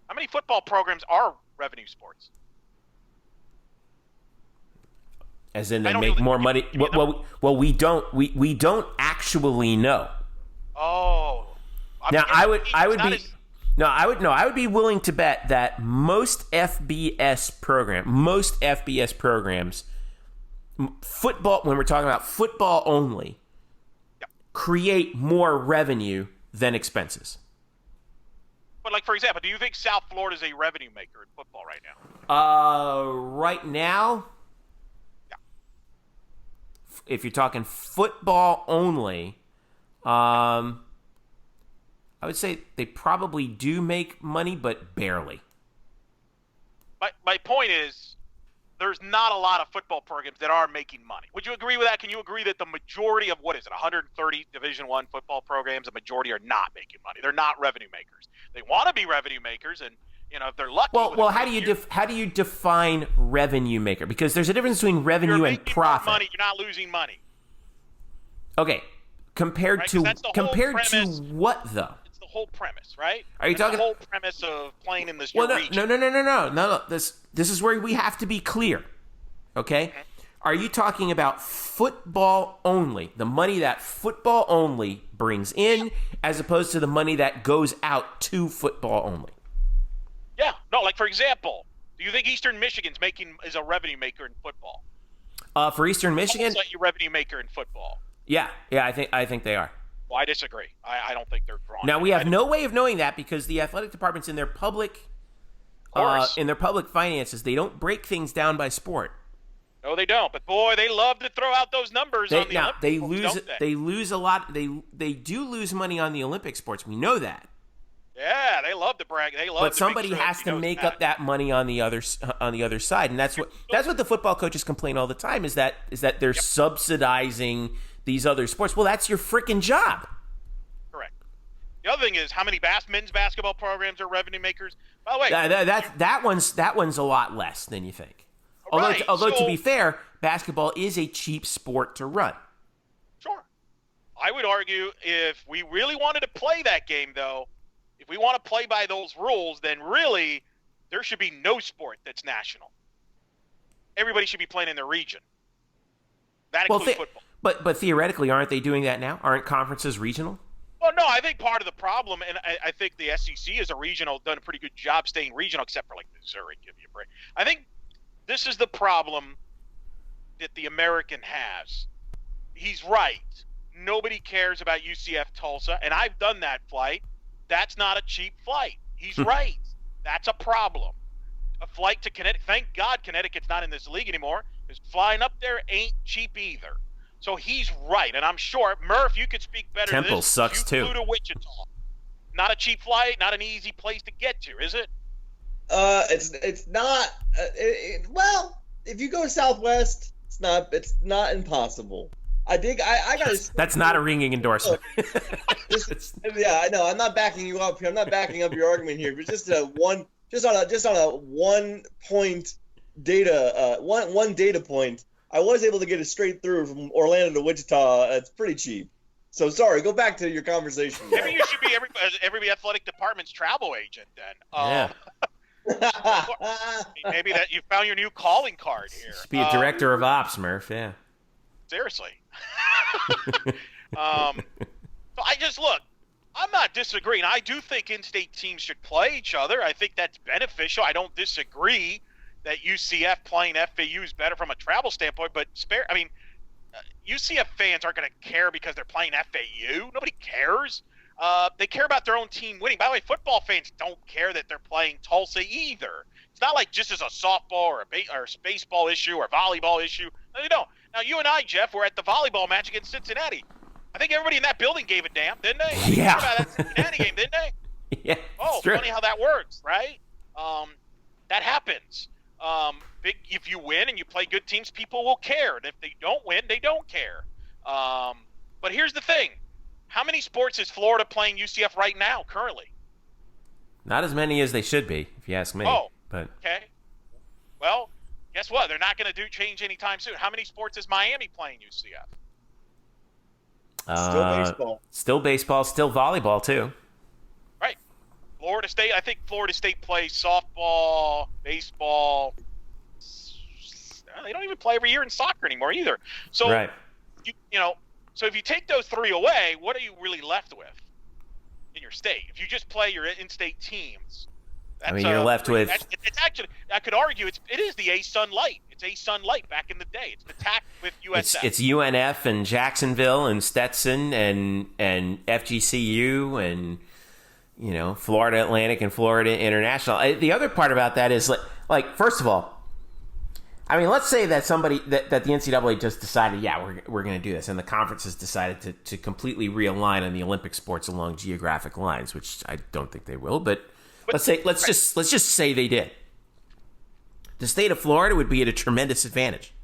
how many football programs are revenue sports? As in, they make more money. Well, we don't actually know. Oh, I would be willing to bet that most FBS programs, football, when we're talking about football only, create more revenue than expenses. But, like, for example, do you think South Florida is a revenue maker in football right now? Right now, if you're talking football only, I would say they probably do make money, but barely. My point is, there's not a lot of football programs that are making money. Would you agree with that? Can you agree that the majority of, 130 Division I football programs, the majority are not making money? They're not revenue makers. They want to be revenue makers, and if they're lucky. Well, how do you define revenue maker? Because there's a difference between revenue and profit. Money, you're not losing money. Okay, compared to what though? It's the whole premise, right? Are you talking the whole premise of playing in this? Well, no. This is where we have to be clear. Okay, are you talking about football only? The money that football only brings in, as opposed to the money that goes out to football only? Yeah, no. Like for example, do you think Eastern Michigan's is a revenue maker in football? For Eastern Michigan, it's like a revenue maker in football. Yeah, I think they are. Well, I disagree. I don't think they're wrong. Now we have no way of knowing that because the athletic departments in their public finances, they don't break things down by sport. No, they don't. But boy, they love to throw out those numbers on the Olympic sports, they lose a lot. They do lose money on the Olympic sports. We know that. Yeah, they love to brag. They love. But somebody has to make up that money on the other side, and that's what the football coaches complain all the time is that they're subsidizing these other sports. Well, that's your freaking job. Correct. The other thing is how many men's basketball programs are revenue makers. By the way, that one's a lot less than you think. Although to be fair, basketball is a cheap sport to run. Sure. I would argue if we really wanted to play that game, though, if we want to play by those rules, then really there should be no sport that's national. Everybody should be playing in their region. That includes football. But theoretically, aren't they doing that now? Aren't conferences regional? Well, no, I think part of the problem, and I think the SEC as a regional done a pretty good job staying regional, except for like Missouri, give you a break. I think this is the problem that the American has. He's right. Nobody cares about UCF Tulsa, and I've done that flight. That's not a cheap flight. He's right. That's a problem. A flight to Connecticut. Thank God Connecticut's not in this league anymore, because flying up there ain't cheap either. So he's right, and I'm sure, Murph, you could speak better than this. Temple sucks too. You flew to Wichita. Not a cheap flight, not an easy place to get to, is it? It's not. Well, if you go Southwest, it's not impossible. I got. That's not a ringing endorsement. Yeah, I know. I'm not backing you up here. I'm not backing up your argument here. But just on a 1 point data, one data point, I was able to get it straight through from Orlando to Wichita. It's pretty cheap. So sorry. Go back to your conversation. Maybe you should be every athletic department's travel agent then. Yeah. Maybe that you found your new calling card here. You should be a director of ops, Murph. Yeah. Seriously. So I just look. I'm not disagreeing. I do think in-state teams should play each other. I think that's beneficial. I don't disagree that UCF playing FAU is better from a travel standpoint, but UCF fans aren't going to care because they're playing FAU. Nobody cares. They care about their own team winning. By the way, football fans don't care that they're playing Tulsa either. It's not like just as a softball or a baseball issue or volleyball issue. No, they don't. Now, you and I, Jeff, were at the volleyball match against Cincinnati. I think everybody in that building gave a damn, didn't they? Yeah. About that Cincinnati game, didn't they? Yeah. Oh, funny how that works, right? That happens. If you win and you play good teams, people will care. And if they don't win, they don't care. But here's the thing. How many sports is Florida playing UCF right now, currently? Not as many as they should be, if you ask me. Oh, but okay. Well, guess what? They're not going to change anytime soon. How many sports is Miami playing UCF? Still baseball. Still baseball, still volleyball, too. Right. Florida State, I think Florida State plays softball, baseball. They don't even play every year in soccer anymore either. So, right. So if you take those three away, what are you really left with in your state? If you just play your in-state teams, you're left with. It's actually, I could argue, it is the A-Sun Light. It's A-Sun Light back in the day. It's the TAC with USF. It's UNF and Jacksonville and Stetson and FGCU and Florida Atlantic and Florida International. The other part about that is like first of all, I mean, let's say that that the NCAA just decided, we're going to do this, and the conference has decided to completely realign on the Olympic sports along geographic lines, which I don't think they will, but let's just say they did. The state of Florida would be at a tremendous advantage.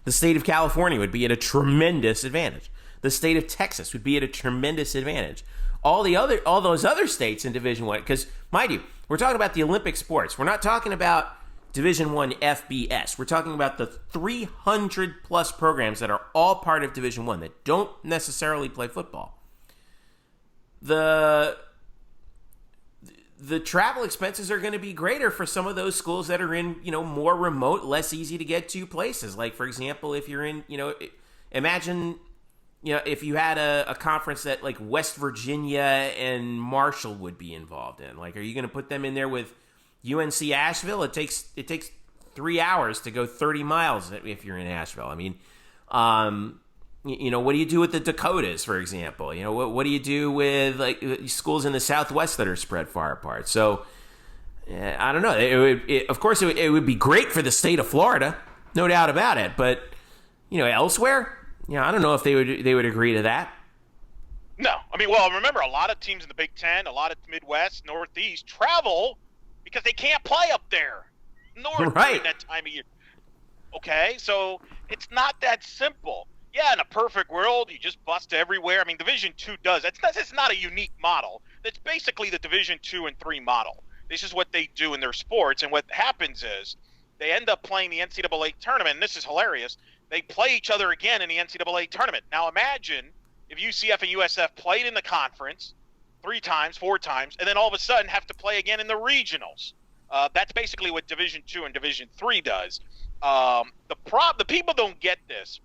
The state of California would be at a tremendous advantage. The state of Texas would be at a tremendous advantage. all those other states in Division I, because mind you, we're talking about the Olympic sports. We're not talking about Division I FBS. We're talking about the 300 plus programs that are all part of Division I that don't necessarily play football. The travel expenses are going to be greater for some of those schools that are in, more remote, less easy to get to places. Like, for example, if you're in, imagine, if you had a conference that like West Virginia and Marshall would be involved in. Like, are you going to put them in there with UNC Asheville? It takes 3 hours to go 30 miles if you're in Asheville. I mean, what do you do with the Dakotas, for example? What do you do with like schools in the Southwest that are spread far apart? So I don't know. Of course, it would be great for the state of Florida, no doubt about it. But elsewhere, I don't know if they would agree to that. No, I mean, well, remember, a lot of teams in the Big Ten, a lot of Midwest, Northeast travel because they can't play up there north right. during that time of year. Okay, so it's not that simple. Yeah, in a perfect world, you just bust everywhere. I mean, Division II does. It's not a unique model. It's basically the Division II and III model. This is what they do in their sports, and what happens is they end up playing the NCAA tournament, and this is hilarious. They play each other again in the NCAA tournament. Now imagine if UCF and USF played in the conference 3 times, 4 times, and then all of a sudden have to play again in the regionals. That's basically what Division II and Division III does. The people don't get this.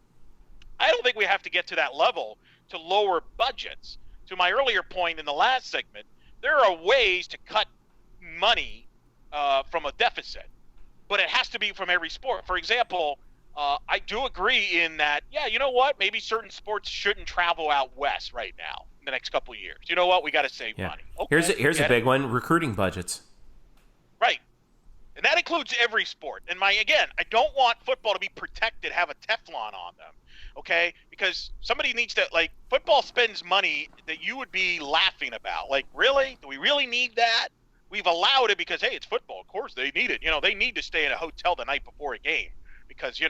I don't think we have to get to that level to lower budgets. To my earlier point in the last segment, there are ways to cut money from a deficit, but it has to be from every sport. For example, I do agree in that, you know what? Maybe certain sports shouldn't travel out west right now in the next couple of years. You know what? We got to save money. Okay, here's a big one: recruiting budgets. Right. And that includes every sport. And I don't want football to be protected, have a Teflon on them, okay? Because somebody needs to, like, football spends money that you would be laughing about. Like, really? Do we really need that? We've allowed it because, hey, it's football. Of course they need it. They need to stay in a hotel the night before a game because,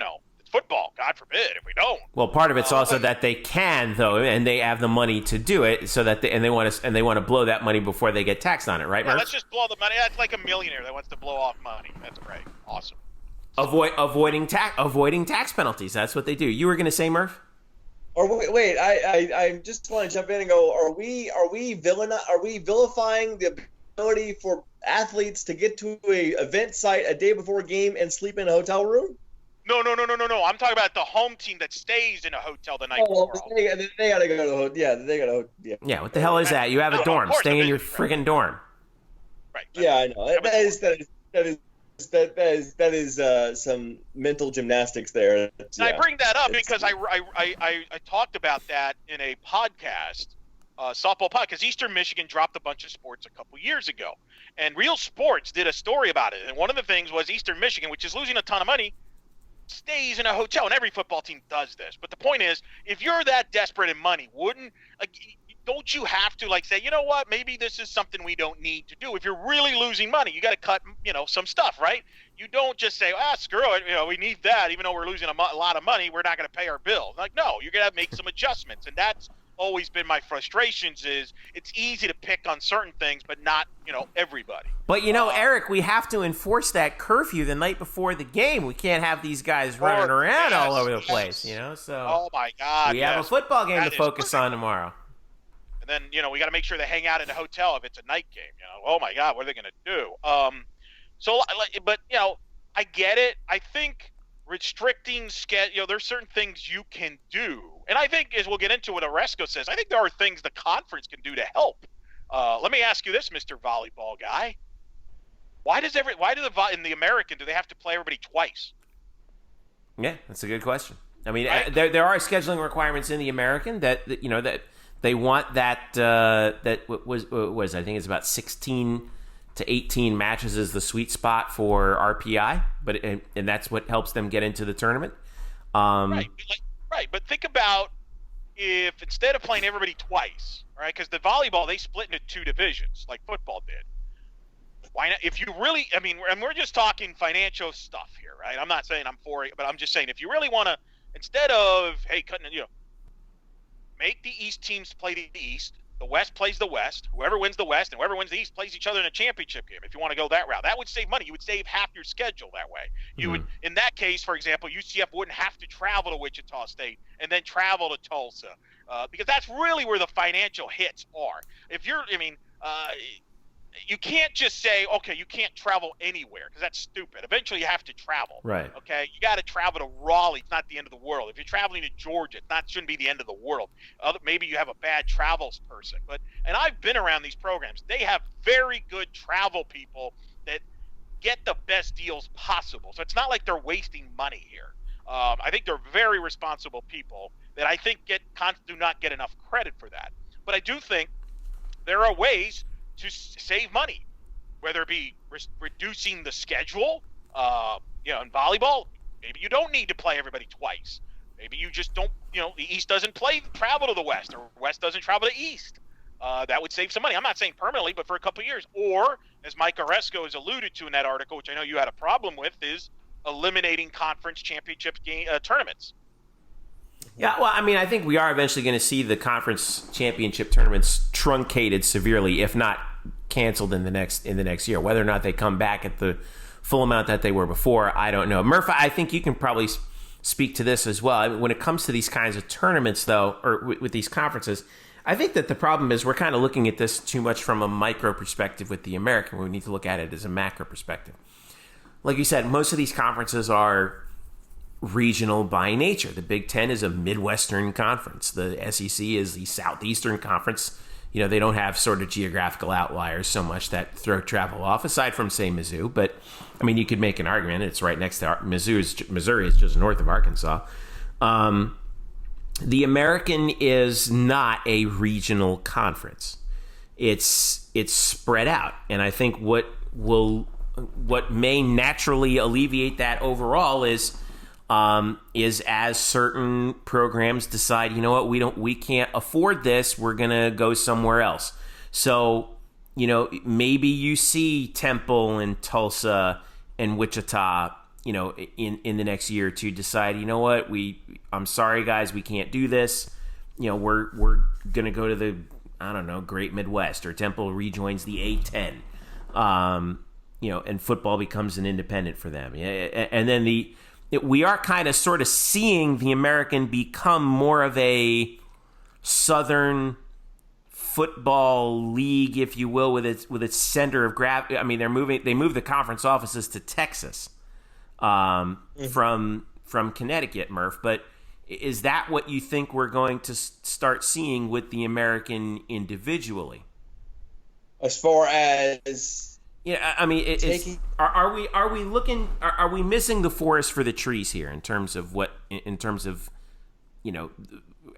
it's football. God forbid if we don't. Well, part of it's also that they can, though, and they have the money to do it, so that they want to blow that money before they get taxed on it, right, Yeah, Murph? let's just blow the money. That's like a millionaire that wants to blow off money. That's great. Awesome. Avoiding tax penalties. That's what they do. You were going to say, Murph? Or wait, I just want to jump in and go. Are we vilifying the ability for athletes to get to a event site a day before a game and sleep in a hotel room? No. I'm talking about the home team that stays in a hotel the night before. They got to go to the hotel. Yeah, they got to. Yeah. Yeah. What the hell is that? You have a dorm. Stay in your friggin' dorm. Right. Yeah, I know. That is some mental gymnastics there. And I bring that up because I talked about that in a podcast, softball podcast, because Eastern Michigan dropped a bunch of sports a couple years ago, and Real Sports did a story about it. And one of the things was Eastern Michigan, which is losing a ton of money, stays in a hotel, and every football team does this. But the point is, if you're that desperate in money, don't you have to say, you know what, maybe this is something we don't need to do? If you're really losing money, you got to cut, some stuff, right? You don't just say, screw it, we need that, even though we're losing a lot of money, we're not going to pay our bill. No, you're going to make some adjustments, and that's always been my frustrations. Is it's easy to pick on certain things, but not everybody. But Eric, we have to enforce that curfew the night before the game. We can't have these guys running around all over the place. So oh my God, we have a football game to focus on tomorrow. And then we got to make sure they hang out in a hotel if it's a night game. Oh my God, what are they going to do? But I get it. I think restricting schedule, there's certain things you can do. And I think, as we'll get into what Aresco says, I think there are things the conference can do to help. Let me ask you this, Mr. Volleyball Guy. Why do in the American, do they have to play everybody twice? Yeah, that's a good question. I mean, right? There are scheduling requirements in the American that they want that was I think it's about 16 to 18 matches is the sweet spot for RPI, and that's what helps them get into the tournament. Right. But think about if instead of playing everybody twice, right? Because the volleyball, they split into 2 divisions like football did. Why not? If you really, and we're just talking financial stuff here, right? I'm not saying I'm for it, but I'm just saying if you really want to, instead of cutting, make the East teams play the East, The West plays the West. Whoever wins the West and whoever wins the East plays each other in a championship game. If you want to go that route, that would save money. You would save half your schedule that way. You would, in that case, for example, UCF wouldn't have to travel to Wichita State and then travel to Tulsa, because that's really where the financial hits are. If you're, you can't just say, okay, you can't travel anywhere, because that's stupid. Eventually you have to travel. Right. Okay. You got to travel to Raleigh. It's not the end of the world. If you're traveling to Georgia, shouldn't be the end of the world. Maybe you have a bad travels person, and I've been around these programs. They have very good travel people that get the best deals possible. So it's not like they're wasting money here. I think they're very responsible people that I think do not get enough credit for that. But I do think there are ways to save money, whether it be reducing the schedule. In volleyball, maybe you don't need to play everybody twice. Maybe you just don't, the East doesn't travel to the West, or West doesn't travel to East. That would save some money. I'm not saying permanently, but for a couple of years. Or, as Mike Aresco has alluded to in that article, which I know you had a problem with, is eliminating conference championship tournaments. Yeah, well, I think we are eventually going to see the conference championship tournaments truncated severely, if not canceled in the next year. Whether or not they come back at the full amount that they were before, I don't know. Murph, I think you can probably speak to this as well. When it comes to these kinds of tournaments, though, or with these conferences, I think that the problem is we're kind of looking at this too much from a micro perspective with the American. We need to look at it as a macro perspective. Like you said, most of these conferences are regional by nature. The Big Ten is a Midwestern conference. The SEC is the Southeastern conference. They don't have sort of geographical outliers so much that throw travel off, aside from, say, Mizzou. But, you could make an argument. It's right next to Missouri is just north of Arkansas. The American is not a regional conference. It's spread out. And I think what may naturally alleviate that overall is as certain programs decide, we can't afford this, we're gonna go somewhere else. So, maybe you see Temple and Tulsa and Wichita, in the next year or two decide, I'm sorry guys, we can't do this. We're gonna go to the, Great Midwest, or Temple rejoins the A-10. And football becomes an independent for them. And then we are kind of sort of seeing the American become more of a Southern football league, if you will, with its center of gravity. They moved the conference offices to Texas from Connecticut, Murph. But is that what you think we're going to start seeing with the American individually? As far as are we missing the forest for the trees here in terms of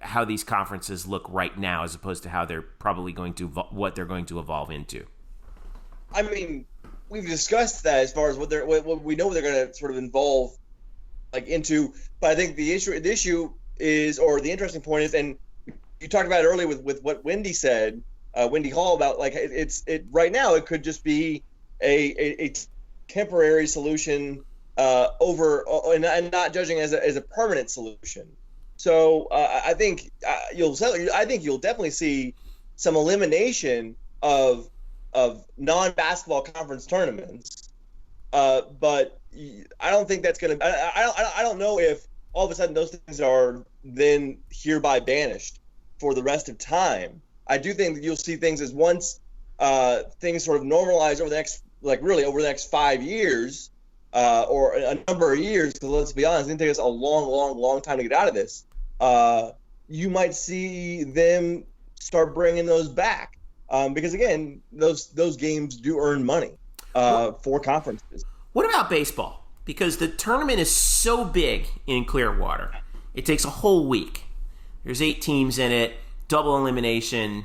how these conferences look right now, as opposed to how they're probably going to what they're going to evolve into? We've discussed that as far as what we know they're going to sort of evolve into, but I think the issue is, or the interesting point is, and you talked about it earlier with what Wendy said, Wendy Hall, about right now it could just be a temporary solution and not judging as a permanent solution. So I think you'll definitely see some elimination of non-basketball conference tournaments, but I don't think that's going to. I don't know if all of a sudden those things are then hereby banished for the rest of time. I do think that you'll see things as once things sort of normalize over the next 5 years, or a number of years. Because let's be honest, it's going to take us a long time to get out of this. You might see them start bringing those back, because again, those games do earn money for conferences. What about baseball? Because the tournament is so big in Clearwater, it takes a whole week. There's 8 teams in it, double elimination.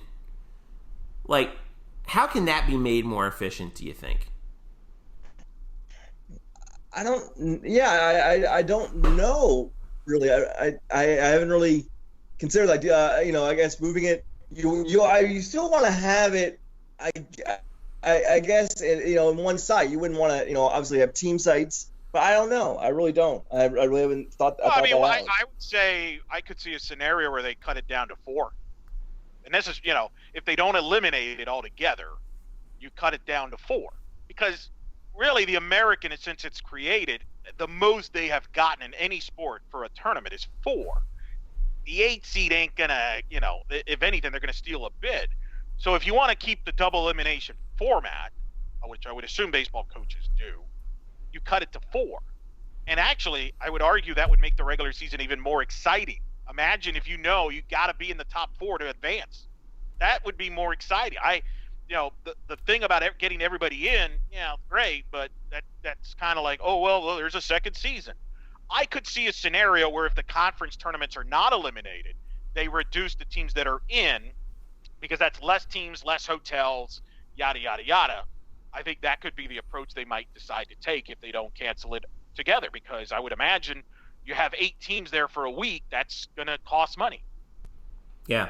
How can that be made more efficient, do you think? I don't know really. I haven't really considered the idea. I guess moving it. You still want to have it. I guess in one site. You wouldn't want to obviously have team sites. But I don't know. I really don't. I really haven't thought. I would say I could see a scenario where they cut it down to 4. And this is, if they don't eliminate it altogether, you cut it down to 4. Because really the American, since it's created, the most they have gotten in any sport for a tournament is 4. The 8 seed ain't gonna, if anything, they're gonna steal a bid. So if you want to keep the double elimination format, which I would assume baseball coaches do, you cut it to 4. And actually, I would argue that would make the regular season even more exciting. Imagine if you got to be in the top 4 to advance. That would be more exciting. The thing about getting everybody in, great, but that's kind of like, well, there's a second season. I could see a scenario where if the conference tournaments are not eliminated, they reduce the teams that are in, because that's less teams, less hotels, yada, yada, yada. I think that could be the approach they might decide to take if they don't cancel it together, because I would imagine you have 8 teams there for a week. That's going to cost money. Yeah.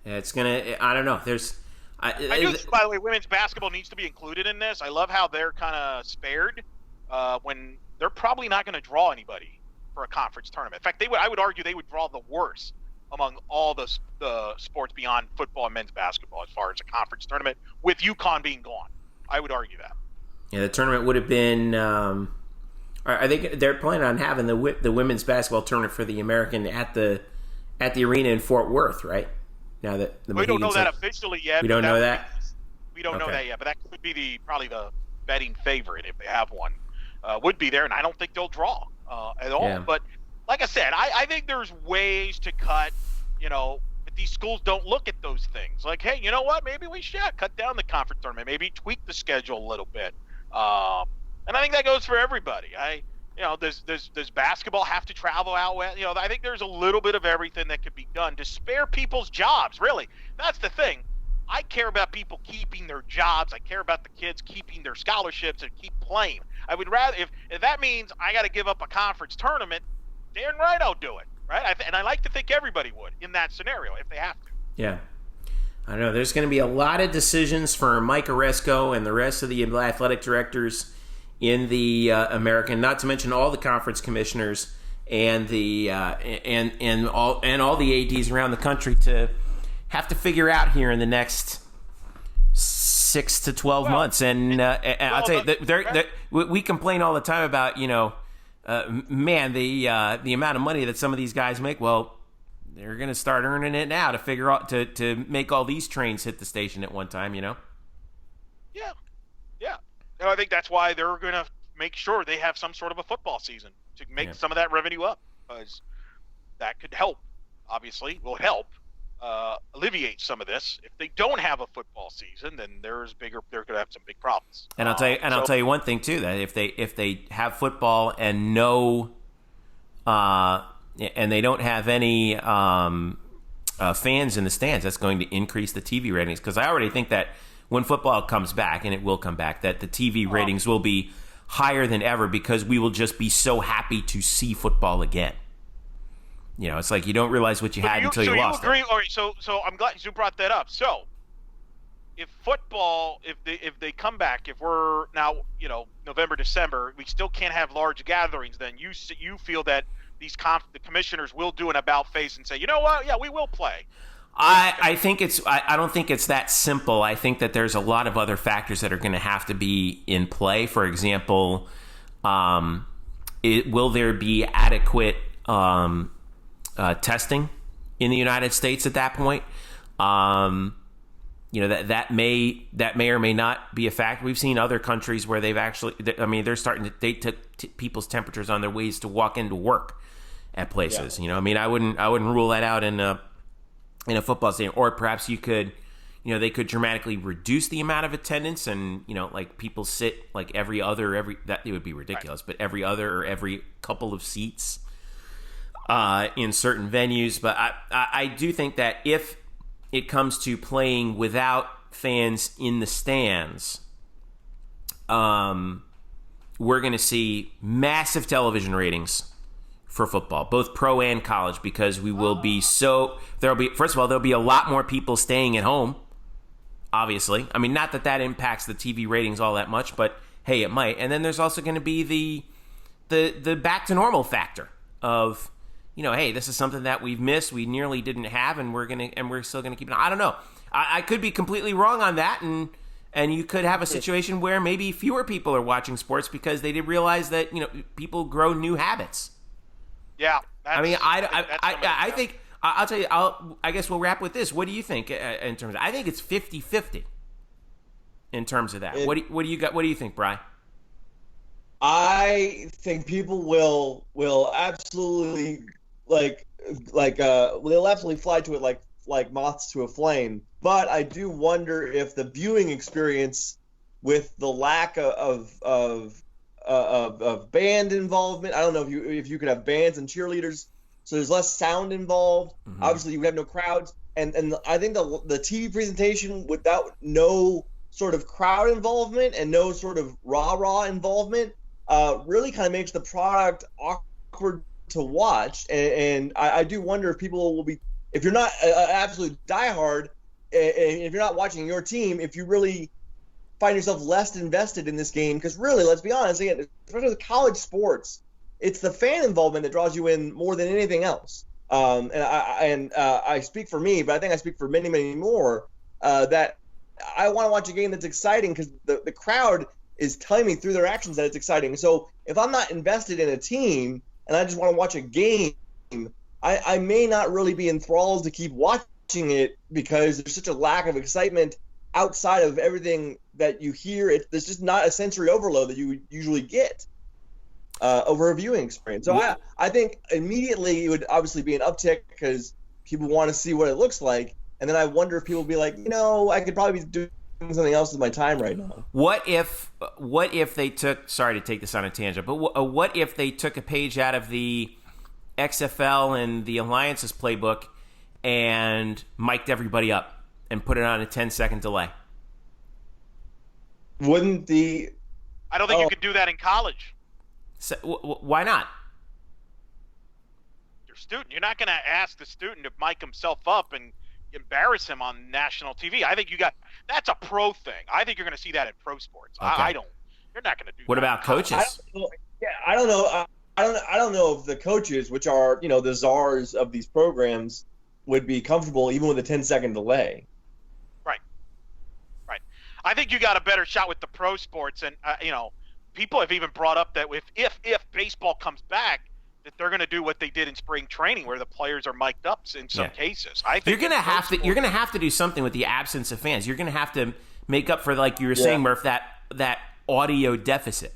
It's going to, I don't know. I do, by the way, women's basketball needs to be included in this. I love how they're kind of spared when they're probably not going to draw anybody for a conference tournament. In fact, I would argue they would draw the worst among all the sports beyond football and men's basketball as far as a conference tournament, with UConn being gone. I would argue that. Yeah, the tournament would have been. They're planning on having the women's basketball tournament for the American at the arena in Fort Worth, right? Now that we don't know that officially yet. We don't know that. We don't know that yet, but that could be probably the betting favorite if they have one. Would be there, and I don't think they'll draw at all. Yeah. But like I said, I think there's ways to cut. But these schools don't look at those things. Like, hey, you know what? Maybe we should cut down the conference tournament. Maybe tweak the schedule a little bit. And I think that goes for everybody. Does basketball have to travel out west? I think there's a little bit of everything that could be done to spare people's jobs. Really, that's the thing. I care about people keeping their jobs. I care about the kids keeping their scholarships and keep playing. I would rather, if that means I got to give up a conference tournament, damn right I'll do it. Right? And I like to think everybody would in that scenario if they have to. Yeah. I don't know. There's going to be a lot of decisions for Mike Aresco and the rest of the athletic directors in the American, not to mention all the conference commissioners and the and all the ADs around the country to have to figure out here in the next 6 to 12 months. And I'll tell you, we complain all the time about the amount of money that some of these guys make. Well, they're going to start earning it now to figure out to make all these trains hit the station at one time. Yeah. And I think that's why they're going to make sure they have some sort of a football season to make some of that revenue up, because that could help. Obviously, will help alleviate some of this. If they don't have a football season, then they're going to have some big problems. And I'll tell you one thing too, that if they have football and no, and they don't have any fans in the stands, that's going to increase the TV ratings. Because I already think that when football comes back, and it will come back, that the TV ratings will be higher than ever, because we will just be so happy to see football again. It's like you don't realize what you had until you lost it. So you agree? It. All right, so I'm glad you brought that up. So if football, if they come back, if we're now, November, December, we still can't have large gatherings, then you feel that the commissioners will do an about face and say, you know what, yeah, we will play. I think I don't think it's that simple. I think that there's a lot of other factors that are going to have to be in play. For example, will there be adequate testing in the United States at that point? That may or may not be a fact. We've seen other countries where they've actually, they took people's temperatures on their ways to walk into work at places. Yeah. I wouldn't rule that out in a football stadium. Or perhaps you could, they could dramatically reduce the amount of attendance, and like people sit like that it would be ridiculous, right. But every other or every couple of seats in certain venues. But I do think that if it comes to playing without fans in the stands, we're going to see massive television ratings for football, both pro and college, because we will be there'll be a lot more people staying at home, obviously. I mean, not that impacts the TV ratings all that much, but hey, it might. And then there's also going to be the back to normal factor of, hey, this is something that we've missed, we nearly didn't have, and we're still gonna keep it. I don't know. I could be completely wrong on that, and you could have a situation where maybe fewer people are watching sports because they did realize that people grow new habits. Yeah, I think I'll tell you. I guess we'll wrap with this. What do you think in terms of? I think it's 50-50 in terms of that. What do you got? What do you think, Bri? I think people will absolutely they'll absolutely fly to it like moths to a flame. But I do wonder if the viewing experience, with the lack of band involvement, I don't know if you could have bands and cheerleaders, so there's less sound involved. Mm-hmm. Obviously, you would have no crowds, and I think the TV presentation without no sort of crowd involvement and no sort of rah-rah involvement really kind of makes the product awkward to watch. And I do wonder if people will be, if you're not an absolute diehard, and if you're not watching your team, if you really find yourself less invested in this game, because really, let's be honest, again, especially with college sports, it's the fan involvement that draws you in more than anything else. And I speak for me, but I think I speak for many, many more, that I want to watch a game that's exciting because the crowd is telling me through their actions that it's exciting. So if I'm not invested in a team and I just want to watch a game, I may not really be enthralled to keep watching it because there's such a lack of excitement outside of everything that you hear. There's just not a sensory overload that you usually get over a viewing experience. So I think immediately it would obviously be an uptick because people want to see what it looks like. And then I wonder if people will be like, I could probably be doing something else with my time right now. What if they took, sorry to take this on a tangent, but what if they took a page out of the XFL and the Alliances playbook and mic'd everybody up and put it on a 10-second delay? I don't think you could do that in college. So, why not? Your student. You're not going to ask the student to mic himself up and embarrass him on national TV. I think that's a pro thing. I think you're going to see that in pro sports. Okay. You're not going to do that. What about coaches? I don't know. I don't know if the coaches, which are, the czars of these programs, would be comfortable even with a 10-second delay. Right. I think you got a better shot with the pro sports, and people have even brought up that if baseball comes back, that they're going to do what they did in spring training, where the players are mic'd up in some cases. I think you're going to have to do something with the absence of fans. You're going to have to make up for, like you were saying, Murph, that audio deficit,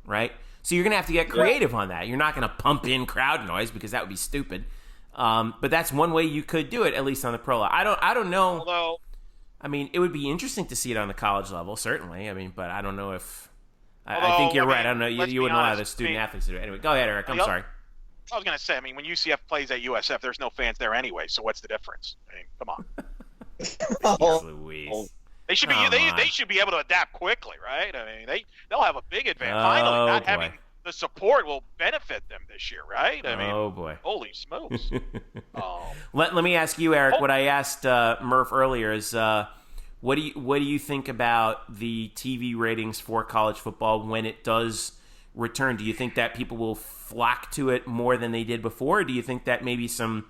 right? So you're going to have to get creative on that. You're not going to pump in crowd noise because that would be stupid. But that's one way you could do it, at least on the pro level. I don't know. Although, it would be interesting to see it on the college level, certainly. But I don't know if I think you're right. I don't know. You wouldn't allow the student athletes to do it. Anyway, go ahead, Eric. I'm sorry. I was going to say, when UCF plays at USF, there's no fans there anyway. So what's the difference? Come on. Jeez Louise. They should be. They should be able to adapt quickly, right? They'll have a big advantage. Finally, not having the support will benefit them this year, right? Oh boy! Holy smokes! Let me ask you, Eric. What I asked Murph earlier is, what do you think about the TV ratings for college football when it does return? Do you think that people will flock to it more than they did before? Or do you think that maybe some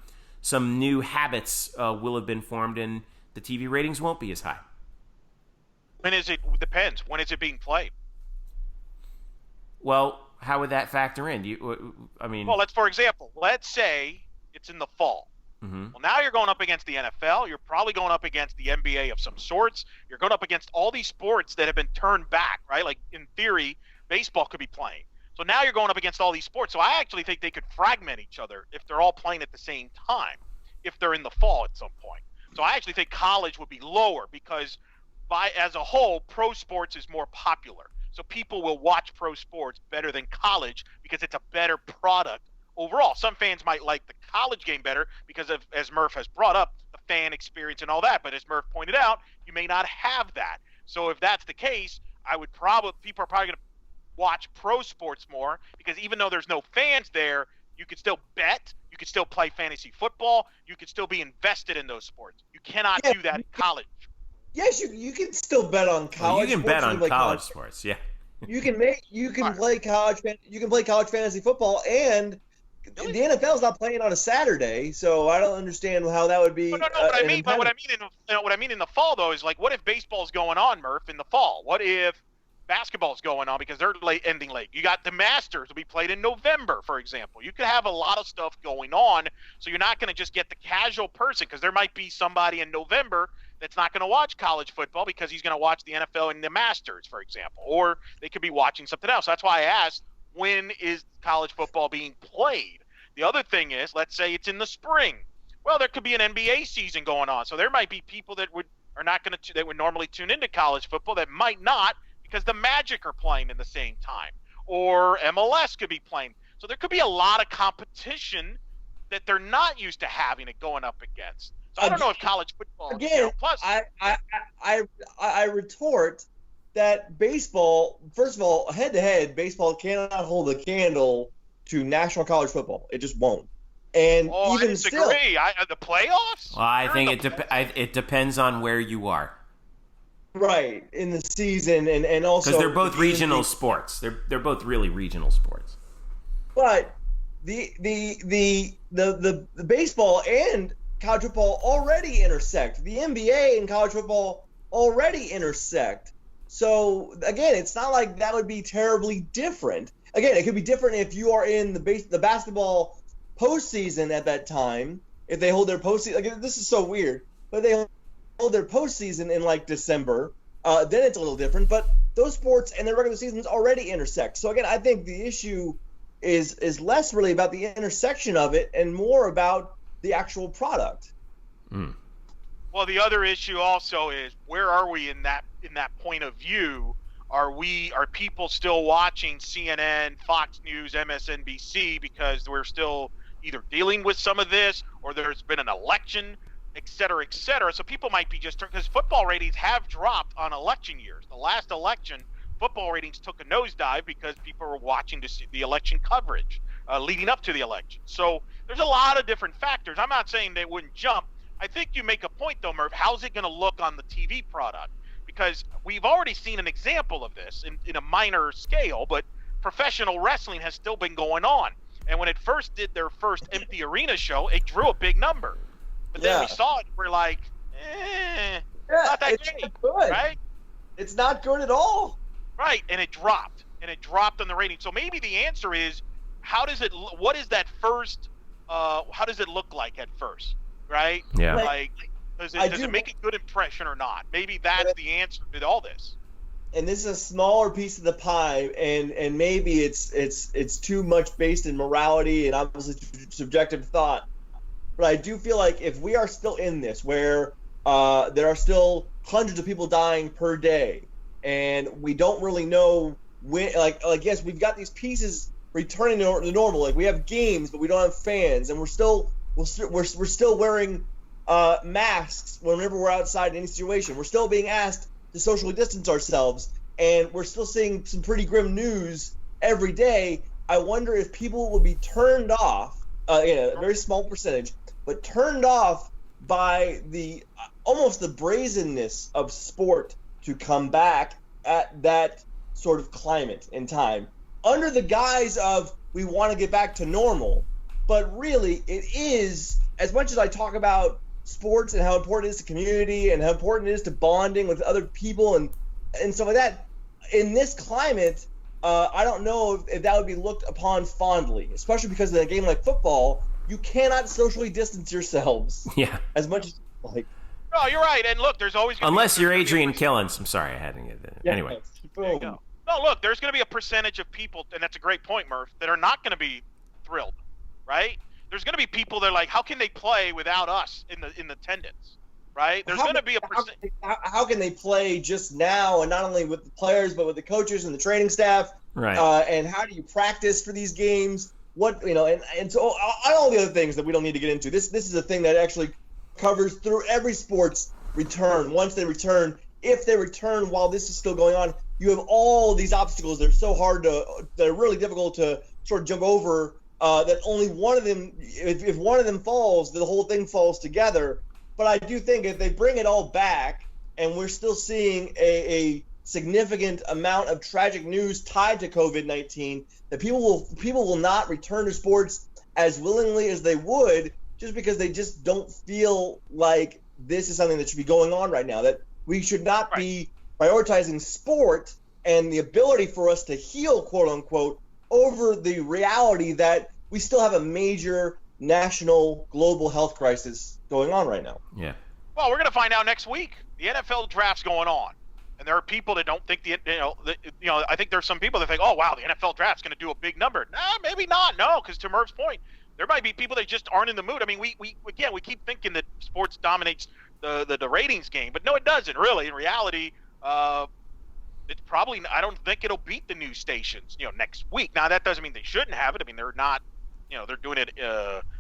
new habits will have been formed and the TV ratings won't be as high? When is it? Depends. When is it being played? Well, how would that factor in? Well, let's say it's in the fall. Mm-hmm. Well, now you're going up against the NFL. You're probably going up against the NBA of some sorts. You're going up against all these sports that have been turned back, right? Like, in theory, baseball could be playing. So now you're going up against all these sports. So I actually think they could fragment each other if they're all playing at the same time, if they're in the fall at some point. So I actually think college would be lower because as a whole, pro sports is more popular. So people will watch pro sports better than college because it's a better product overall. Some fans might like the college game better because of, as Murph has brought up, the fan experience and all that. But as Murph pointed out, you may not have that. So if that's the case, people are probably going to watch pro sports more because even though there's no fans there, you could still bet, you could still play fantasy football, you could still be invested in those sports. You cannot do that in college. Yes, you can still bet on college. You can bet on college sports, yeah. You can play college fantasy football and the NFL's not playing on a Saturday, so I don't understand how that would be. What I mean in the fall though is like, what if baseball's going on, Murph, in the fall? What if basketball's going on because they're ending late? You got the Masters will be played in November, for example. You could have a lot of stuff going on, so you're not going to just get the casual person, because there might be somebody in November that's not going to watch college football because he's going to watch the NFL and the Masters, for example, or they could be watching something else. That's why I asked, when is college football being played? The other thing is, let's say it's in the spring. Well, there could be an NBA season going on, so there might be people that would normally tune into college football that might not, because the Magic are playing in the same time, or MLS could be playing. So there could be a lot of competition that they're not used to having it going up against. So I don't know if college football. Again, plus I retort that baseball, first of all, head-to-head, baseball cannot hold a candle to national college football. It just won't. And I disagree. The playoffs? Well, I think it depends on where you are. Right, in the season, and also because they're both regional sports. They're both really regional sports. But the baseball and college football already intersect. The NBA and college football already intersect. So again, it's not like that would be terribly different. Again, it could be different if you are in the basketball postseason at that time. If they hold their postseason, like, this is so weird, but they hold their postseason in like December, then it's a little different. But those sports and their regular seasons already intersect. So again, I think the issue is less really about the intersection of it and more about the actual product. Mm. Well, the other issue also is, where are we in that point of view? Are people still watching CNN, Fox News, MSNBC because we're still either dealing with some of this, or there's been an election, et cetera, et cetera. So people might be just, because football ratings have dropped on election years. The last election, football ratings took a nosedive because people were watching to see the election coverage leading up to the election. So there's a lot of different factors. I'm not saying they wouldn't jump. I think you make a point, though, Murph. How's it going to look on the TV product? Because we've already seen an example of this in a minor scale, but professional wrestling has still been going on. And when it first did their first empty arena show, it drew a big number. But then we saw it, we're like, not that great, good. Right? It's not good at all. Right, and it dropped on the rating. So maybe the answer is, what is that first, how does it look like at first, right? Yeah. Like, does it make a good impression or not? Maybe that's the answer to all this. And this is a smaller piece of the pie, and maybe it's too much based in morality and obviously subjective thought. But I do feel like if we are still in this, where there are still hundreds of people dying per day, and we don't really know when, like yes, we've got these pieces returning to normal. Like, we have games, but we don't have fans, and we're still wearing masks whenever we're outside in any situation. We're still being asked to socially distance ourselves, and we're still seeing some pretty grim news every day. I wonder if people will be turned off, a very small percentage, but turned off by the almost the brazenness of sport to come back at that sort of climate and time, under the guise of we want to get back to normal. But really, it is, as much as I talk about sports and how important it is to community and how important it is to bonding with other people and stuff like that, in this climate, I don't know if that would be looked upon fondly, especially because in a game like football, you cannot socially distance yourselves as much as like. No, you're right. And look, there's always unless you're Adrian Killens. I'm sorry, I had to get that. Anyway. There you go. No, look, there's going to be a percentage of people, and that's a great point, Murph, that are not going to be thrilled, right? There's going to be people that are like, how can they play without us in the attendance, right? There's going to be a percentage. How can they play just now, and not only with the players, but with the coaches and the training staff? Right. And how do you practice for these games? And so all the other things that we don't need to get into. This is a thing that actually covers through every sport's return. Once they return, if they return while this is still going on, you have all these obstacles that are so hard that are really difficult to sort of jump over. That only one of them, if one of them falls, the whole thing falls together. But I do think if they bring it all back, and we're still seeing a significant amount of tragic news tied to COVID-19, that people will not return to sports as willingly as they would, just because they just don't feel like this is something that should be going on right now, that we should not be prioritizing sport and the ability for us to heal, quote unquote, over the reality that we still have a major national global health crisis going on right now. Yeah. Well, we're going to find out next week. The NFL draft's going on, and there are people that don't think I think there's some people that think, oh wow, the NFL draft's going to do a big number. Nah, maybe not. No, because to Murph's point, there might be people that just aren't in the mood. I mean, we keep thinking that sports dominates the ratings game, but no, it doesn't really. In reality, it's probably, I don't think it'll beat the news stations, next week. Now that doesn't mean they shouldn't have it. I mean, they're not, they're doing it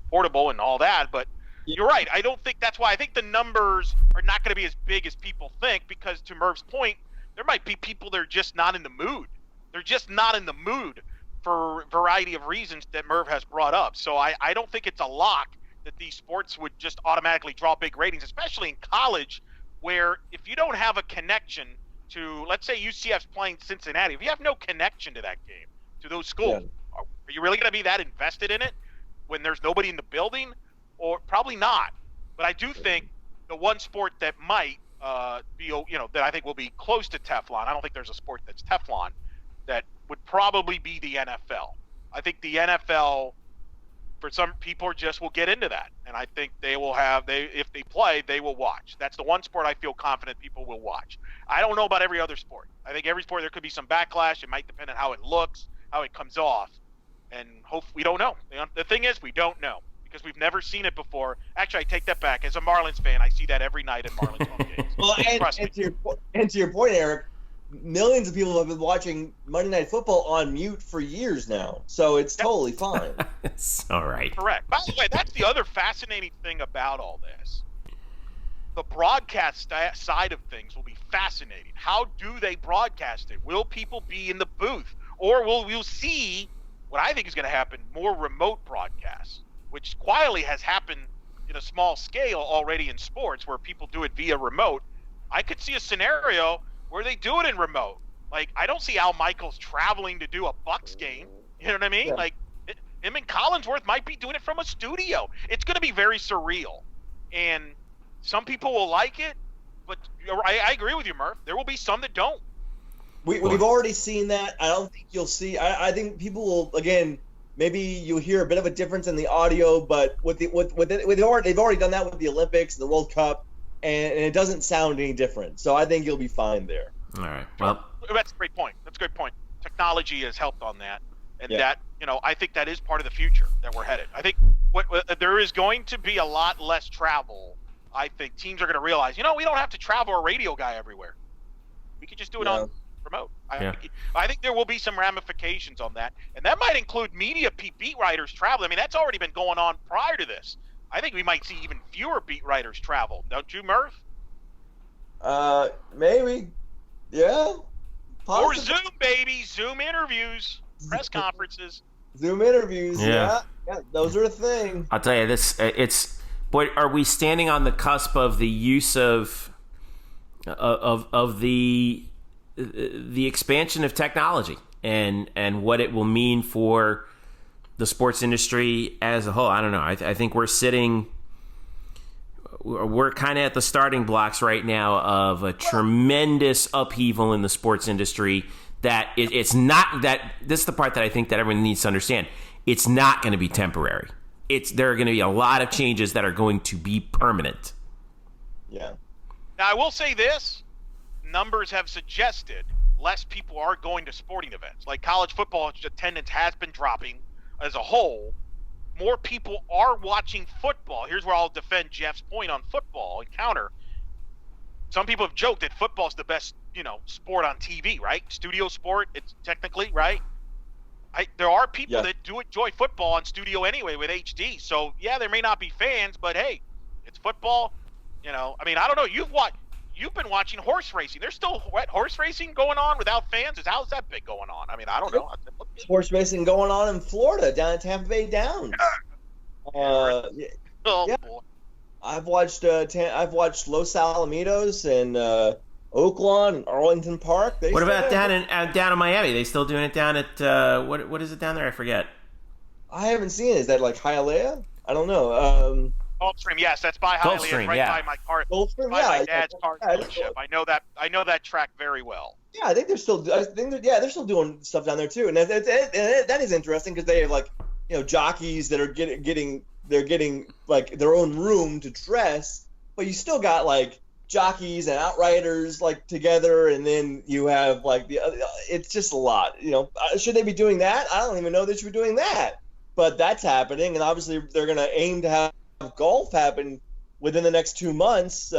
portable and all that, but you're right. I don't think that's why. I think the numbers are not going to be as big as people think, because to Murph's point, there might be people that are just not in the mood. They're just not in the mood for a variety of reasons that Murph has brought up. So I don't think it's a lock that these sports would just automatically draw big ratings, especially in college, where if you don't have a connection to, let's say UCF's playing Cincinnati, if you have no connection to that game, to those schools, are you really going to be that invested in it when there's nobody in the building? Or probably not. But I do think the one sport that might be, that I think will be close to Teflon, I don't think there's a sport that's Teflon, that would probably be the NFL. I think the NFL, for some people, just will get into that. And I think they will if they play, they will watch. That's the one sport I feel confident people will watch. I don't know about every other sport. I think every sport there could be some backlash. It might depend on how it looks, how it comes off. And we don't know. The thing is, we don't know, because we've never seen it before. Actually, I take that back. As a Marlins fan, I see that every night at Marlins home games. Well, and to your point, Eric, millions of people have been watching Monday Night Football on mute for years now, so it's totally fine. It's all right. Correct. By the way, that's the other fascinating thing about all this. The broadcast side of things will be fascinating. How do they broadcast it? Will people be in the booth, or will we see what I think is going to happen, more remote broadcasts, which quietly has happened in a small scale already in sports, where people do it via remote. I could see a scenario where they do it in remote. Like, I don't see Al Michaels traveling to do a Bucks game. You know what I mean? Yeah. Like, him and Collinsworth might be doing it from a studio. It's going to be very surreal. And some people will like it, but I agree with you, Murph. There will be some that don't. We've already seen that. I don't think you'll see. I think people will, again, maybe you'll hear a bit of a difference in the audio, but they've already done that with the Olympics, the World Cup, and it doesn't sound any different. So I think you'll be fine there. All right. Well, that's a great point. Technology has helped on that, and that, I think that is part of the future that we're headed. I think there is going to be a lot less travel. I think teams are going to realize, we don't have to travel a radio guy everywhere. We could just do it on remote. I think there will be some ramifications on that, and that might include media beat writers traveling. I mean, that's already been going on prior to this. I think we might see even fewer beat writers travel. Don't you, Murph? Maybe. Yeah. Possibly. Or Zoom, baby. Zoom interviews, press conferences. Zoom interviews. Yeah. Those are a thing. I'll tell you this. Boy, are we standing on the cusp of the use of the expansion of technology and what it will mean for the sports industry as a whole. I don't know. I think we're kind of at the starting blocks right now of a tremendous upheaval in the sports industry. That it's not that. This is the part that I think that everyone needs to understand. It's not going to be temporary. There are going to be a lot of changes that are going to be permanent. Yeah. Now I will say this. Numbers have suggested less people are going to sporting events. Like college football attendance has been dropping as a whole. More people are watching football. Here's where I'll defend Jeff's point on football and counter. Some people have joked that football's the best, sport on TV, right? Studio sport, it's technically, right? There are people that do enjoy football on studio anyway with HD. So, there may not be fans, but hey, it's football. I mean, I don't know. You've been watching horse racing. There's still horse racing going on without fans. How's that bit going on? I mean, I don't know. Horse racing going on in Florida, down at Tampa Bay Downs. Boy. I've watched Los Alamitos and Oaklawn and Arlington Park. What about down in Miami? They still doing it down at what is it down there? I forget. I haven't seen it. Is that like Hialeah? I don't know. Gulfstream, yes, that's by Hialeah, right by my car. Gulfstream, my dad's car dealership. I know that track very well. Yeah, I think they're still. They're still doing stuff down there too, and that is interesting because they have like jockeys that are getting like their own room to dress, but you still got like jockeys and outriders like together, and then you have like it's just a lot. Should they be doing that? I don't even know they should be doing that, but that's happening, and obviously they're going to aim to have golf happen within the next 2 months,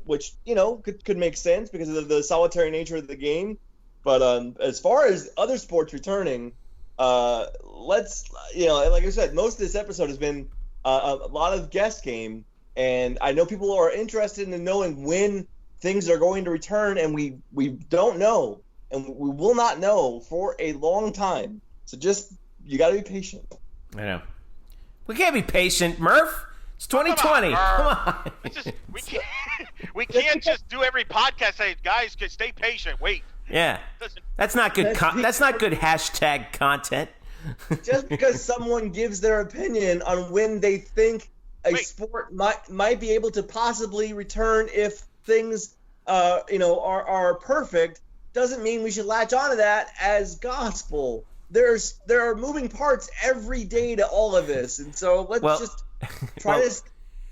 which could make sense because of the solitary nature of the game. But as far as other sports returning, let's like I said, most of this episode has been a lot of guest game, and I know people are interested in knowing when things are going to return, and we don't know, and we will not know for a long time. So you got to be patient. I know. We can't be patient, Murph. It's 2020. Come on. We can't just do every podcast say, guys, stay patient. Wait. Yeah. That's not good. That's not good hashtag content. Just because someone gives their opinion on when they think a sport might be able to possibly return if things are perfect doesn't mean we should latch onto that as gospel. There are moving parts every day to all of this, and so let's just try to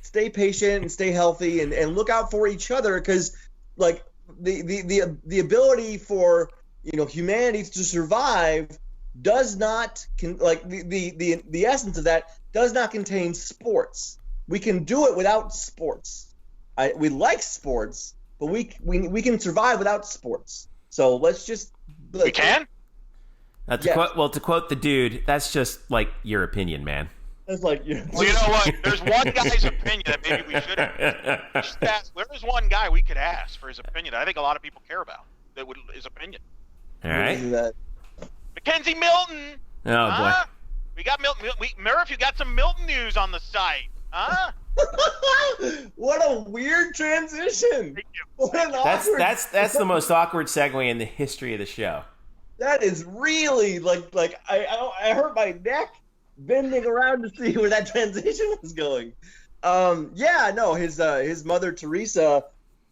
stay patient and stay healthy and look out for each other, because like the ability for humanity to survive does not the essence of that does not contain sports. We can do it without sports. We like sports, but we can survive without sports. So we can. To quote the dude, that's just like your opinion, man. That's like Well, you know what? There's one guy's opinion that maybe we should ask. There is one guy we could ask for his opinion that I think a lot of people care about. His opinion. All right. Mackenzie Milton. Oh boy. We got Milton. Murph, you got some Milton news on the site, huh? What a weird transition. That's the most awkward segue in the history of the show. That is really like I hurt my neck bending around to see where that transition was going. His mother Teresa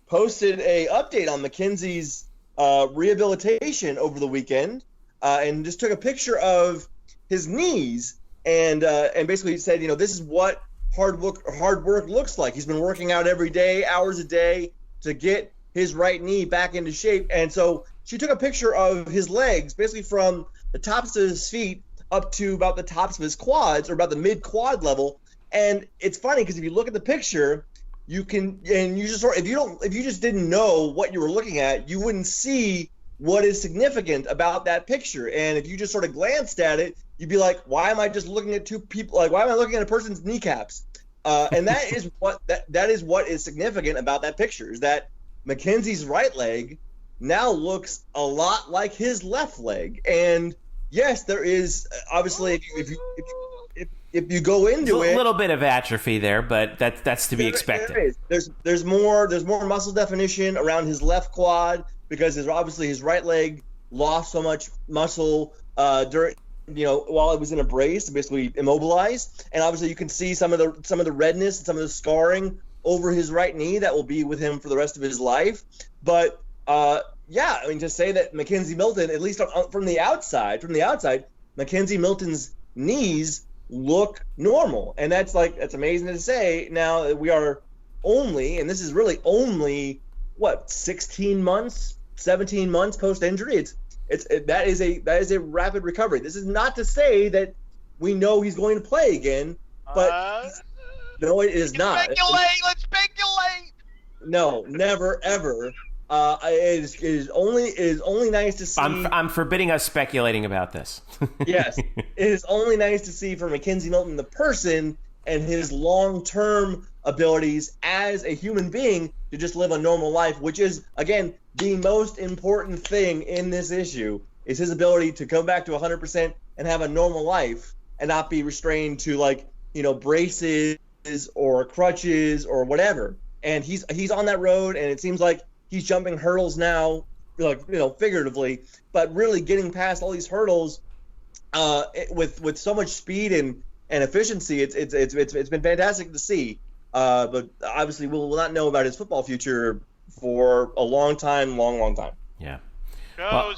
posted a update on Mackenzie's rehabilitation over the weekend, and just took a picture of his knees and basically said, this is what hard work looks like. He's been working out every day, hours a day, to get his right knee back into shape. And so she took a picture of his legs, basically from the tops of his feet up to about the tops of his quads, or about the mid-quad level. And it's funny because if you look at the picture, you can, and you just if you just didn't know what you were looking at, you wouldn't see what is significant about that picture. And if you just sort of glanced at it, you'd be like, why am I just looking at two people? Like, why am I looking at a person's kneecaps? And that is what is significant about that picture, is that Mackenzie's right leg now looks a lot like his left leg. And yes, there is obviously, if you go into it, a little bit of atrophy there, but that's to be expected. There's more muscle definition around his left quad, because his right leg lost so much muscle during while it was in a brace, basically immobilized. And obviously you can see some of the redness and some of the scarring over his right knee that will be with him for the rest of his life. But to say that Mackenzie Milton, at least from the outside, Mackenzie Milton's knees look normal, and that's amazing to say. Now we are only, and this is really only 17 months post injury. That is a rapid recovery. This is not to say that we know he's going to play again, but no, it is not. Let's speculate. No, never ever. It is only nice to see. I'm forbidding us speculating about this. Yes, it is only nice to see for Mackenzie Milton, the person, and his long-term abilities as a human being to just live a normal life, which is, again, the most important thing in this issue, is his ability to come back to 100% and have a normal life and not be restrained to braces or crutches or whatever. And he's on that road, and it seems like he's jumping hurdles now, figuratively, but really getting past all these hurdles with so much speed and efficiency. It's been fantastic to see. But obviously, we'll not know about his football future for a long time. Yeah.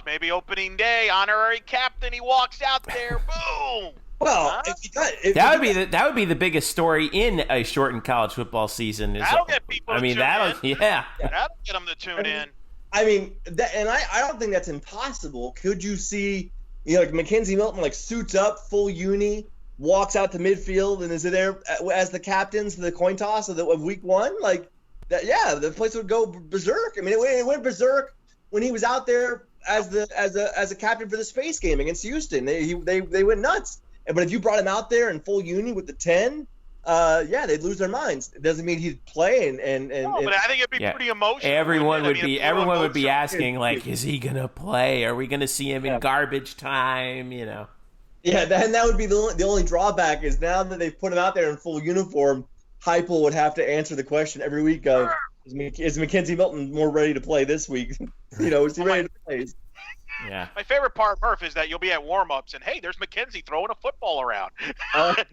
Maybe opening day, honorary captain. He walks out there, boom. Well, that would be the biggest story in a shortened college football season. That'll get people. That'll get them to tune in. I mean, I don't think that's impossible. Could you see, like Mackenzie Milton, like suits up, full uni, walks out to midfield, and is there as the captains for the coin toss of week one? Like that, yeah, the place would go berserk. I mean, it went berserk when he was out there as a captain for the space game against Houston. They went nuts. But if you brought him out there in full uni with the 10, they'd lose their minds. It doesn't mean he'd play but I think it'd be pretty emotional. Everyone would be asking, like, is he gonna play? Are we gonna see him in garbage time? Yeah, and that would be the only drawback is now that they've put him out there in full uniform, Heupel would have to answer the question every week of, is Mackenzie Milton more ready to play this week? Is he ready to play? Yeah. My favorite part, Murph, is that you'll be at warm-ups and, hey, there's Mackenzie throwing a football around. Oh my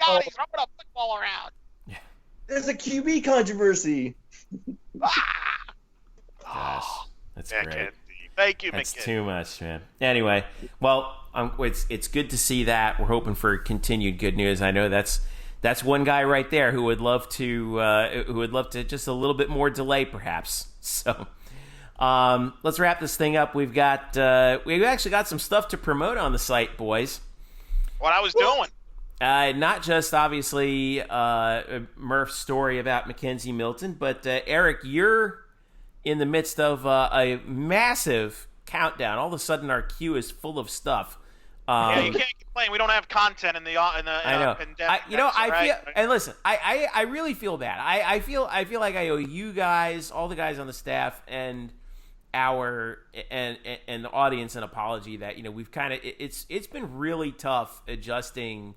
God, he's throwing a football around. There's a QB controversy. Gosh, that's great. Thank you, That's Mackenzie. too much, man. Anyway, well, it's good to see that. We're hoping for continued good news. I know that's one guy right there who would love to just a little bit more delay, perhaps. So. Let's wrap this thing up. We've actually got some stuff to promote on the site, boys. What I was doing. Not just obviously Murph's story about Mackenzie Milton, but Eric, you're in the midst of a massive countdown. All of a sudden, our queue is full of stuff. You can't complain. We don't have content in the I know. pandemic. And listen, I really feel bad. I feel like I owe you guys, all the guys on the staff, and the audience an apology that we've kind of it's been really tough adjusting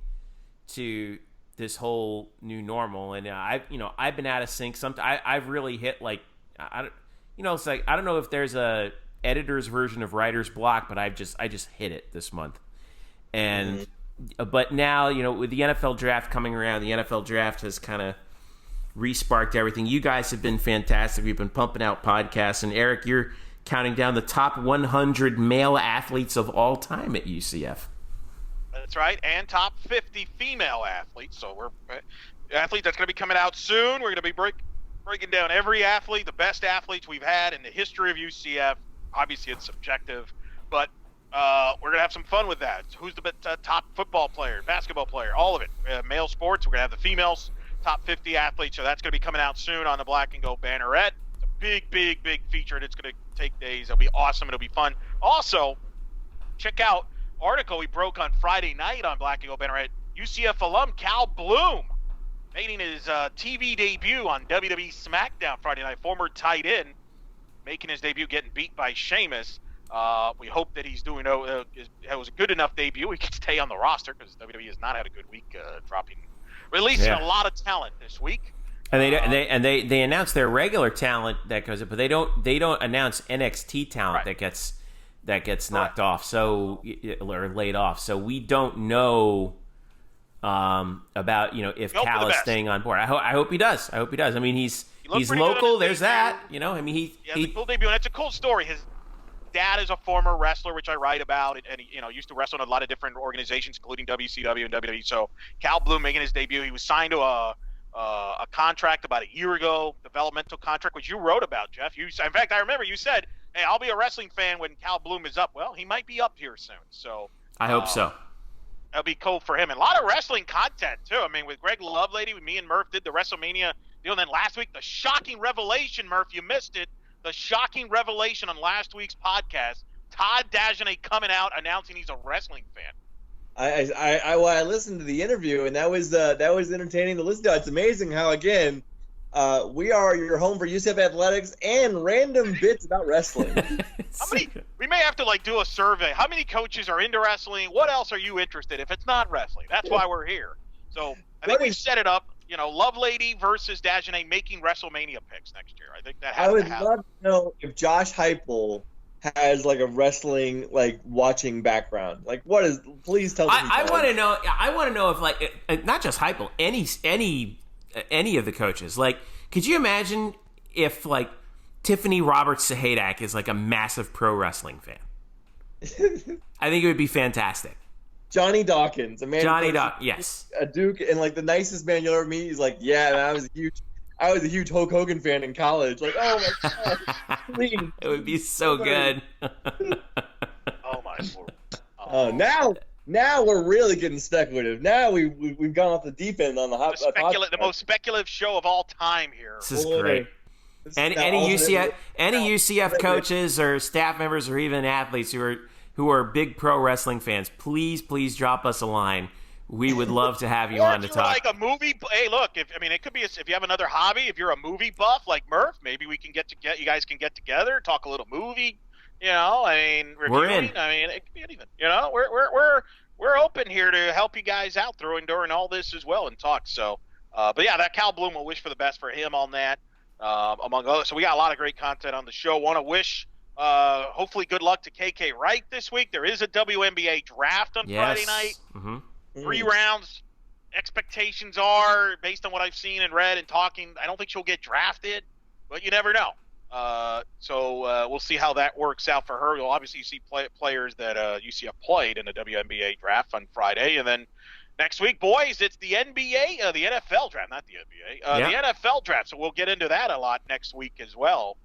to this whole new normal, and I've been out of sync. I've really hit like it's like I don't know if there's a editor's version of writer's block, but I just hit it this month. And but now with the NFL draft coming around, the NFL draft has kind of re-sparked everything. You guys have been fantastic. You've been pumping out podcasts, and Eric, you're counting down the top 100 male athletes of all time at UCF. That's right, and top 50 female athletes. So we're athlete that's going to be coming out soon. We're going to be breaking down every athlete, the best athletes we've had in the history of UCF. Obviously, it's subjective, but we're going to have some fun with that. Who's the top football player, basketball player, all of it. Male sports, we're going to have the females, top 50 athletes. So that's going to be coming out soon on the Black and Gold Banneret. It's a big feature, and it's going to take days. It'll be awesome. It'll be fun. Also, check out article we broke on Friday night on Black and Gold Banneret. UCF alum Cal Bloom making his TV debut on WWE SmackDown Friday night. Former tight end making his debut, getting beat by Sheamus. We hope that he's doing. It was a good enough debut. He can stay on the roster because WWE has not had a good week, releasing a lot of talent this week. And they announce their regular talent that goes up, but they don't announce NXT talent that gets knocked off, or laid off. So we don't know about if Cal is staying on board. I hope he does. I mean, he's local. There's that. He has a cool debut, and it's a cool story. His dad is a former wrestler, which I write about, and he used to wrestle in a lot of different organizations, including WCW and WWE. So Cal Bloom making his debut. He was signed to a contract about a year ago, developmental contract, which you wrote about, Jeff. In fact, I remember you said, "Hey, I'll be a wrestling fan when Cal Bloom is up." Well, he might be up here soon, so I hope so. That'll be cool for him, and a lot of wrestling content too. I mean, with Greg Lovelady, with me and Murph did the WrestleMania deal, and then last week the shocking revelation, Murph, you missed it. The shocking revelation on last week's podcast: Todd Dagenais coming out announcing he's a wrestling fan. I listened to the interview, and that was entertaining to listen to. It's amazing how, again, we are your home for UCF athletics and random bits about wrestling. We may have to do a survey. How many coaches are into wrestling? What else are you interested in if it's not wrestling? That's why we're here. So I think we set it up. Lovelady versus Dagenais making WrestleMania picks next year. I think that has to happen. I would love to know if Josh Heupel has like a wrestling like watching background? Like, what is? Please tell me. I want to know. I want to know if like not just Heupel, any of the coaches. Like, could you imagine if like Tiffany Roberts Sahadak is like a massive pro wrestling fan? I think it would be fantastic. Johnny Dawkins, a man. Yes, a Duke, and like the nicest man you'll ever meet. He's like, yeah, man, I was a huge Hulk Hogan fan in college. Like, oh my god, please. It would be so good. Oh my lord. Now we're really getting speculative. Now we've gone off the deep end on the most speculative show of all time here. This is great. Any UCF coaches or staff members or even athletes who are big pro wrestling fans, please drop us a line. We would love to have you on to talk. Like a movie. Hey, look, it could be if you have another hobby. If you're a movie buff like Murph, maybe we can you guys can get together, talk a little movie. You know, reviewing. We're in. It could be anything. You know, we're open here to help you guys out during all this as well and talk. So, but yeah, that Cal Bloom will wish for the best for him on that. Among others. So we got a lot of great content on the show. Want to wish, hopefully, good luck to KK Wright this week. There is a WNBA draft on Friday night. Mm-hmm. 3 rounds. Expectations are, based on what I've seen and read and talking, I don't think she'll get drafted, but you never know. So we'll see how that works out for her. You'll obviously see players that UCF played in the WNBA draft on Friday, and then next week, boys, it's the NBA, the NFL draft, not the NBA, the NFL draft. So we'll get into that a lot next week as well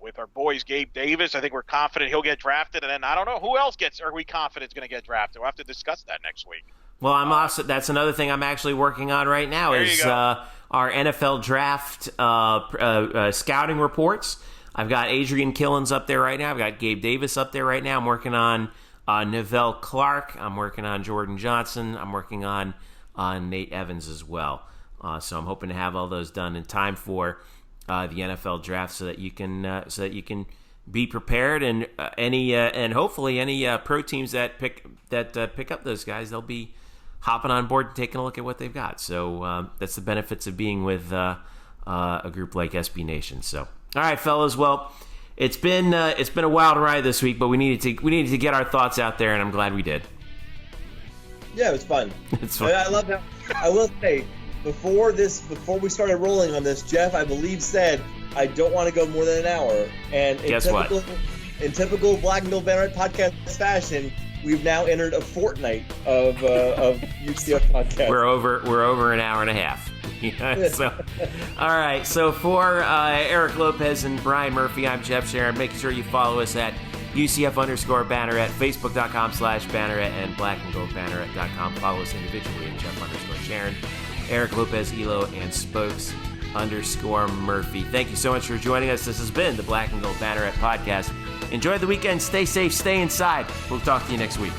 with our boys, Gabe Davis. I think we're confident he'll get drafted. And then I don't know who else are we confident is going to get drafted. We'll have to discuss that next week. Well, I'm also that's another thing I'm actually working on right now is our NFL draft scouting reports. I've got Adrian Killens up there right now. I've got Gabe Davis up there right now. I'm working on Neville Clark. I'm working on Jordan Johnson. I'm working on Nate Evans as well. So I'm hoping to have all those done in time for the NFL draft, so that you can be prepared, and and hopefully any pro teams that pick up those guys, they'll be hopping on board and taking a look at what they've got. So that's the benefits of being with a group like SB Nation. So all right, fellas. Well, it's been a wild ride this week, but we needed to get our thoughts out there, and I'm glad we did. Yeah, it was fun. It's fun. I love how, I will say, before we started rolling on this, Jeff, I believe, said I don't want to go more than an hour. And in typical Black Gold Banneret Podcast fashion, we've now entered a fortnight of UCF podcast. We're over an hour and a half. So, all right. So for Eric Lopez and Brian Murphy, I'm Jeff Sharon. Make sure you follow us at UCF_Banneret, Facebook.com/Banneret, and blackandgoldbanneret.com. Follow us individually at Jeff_Sharon, Eric Lopez, Elo, and Spokes_Murphy. Thank you so much for joining us. This has been the Black and Gold Banneret Podcast. Enjoy the weekend. Stay safe. Stay inside. We'll talk to you next week.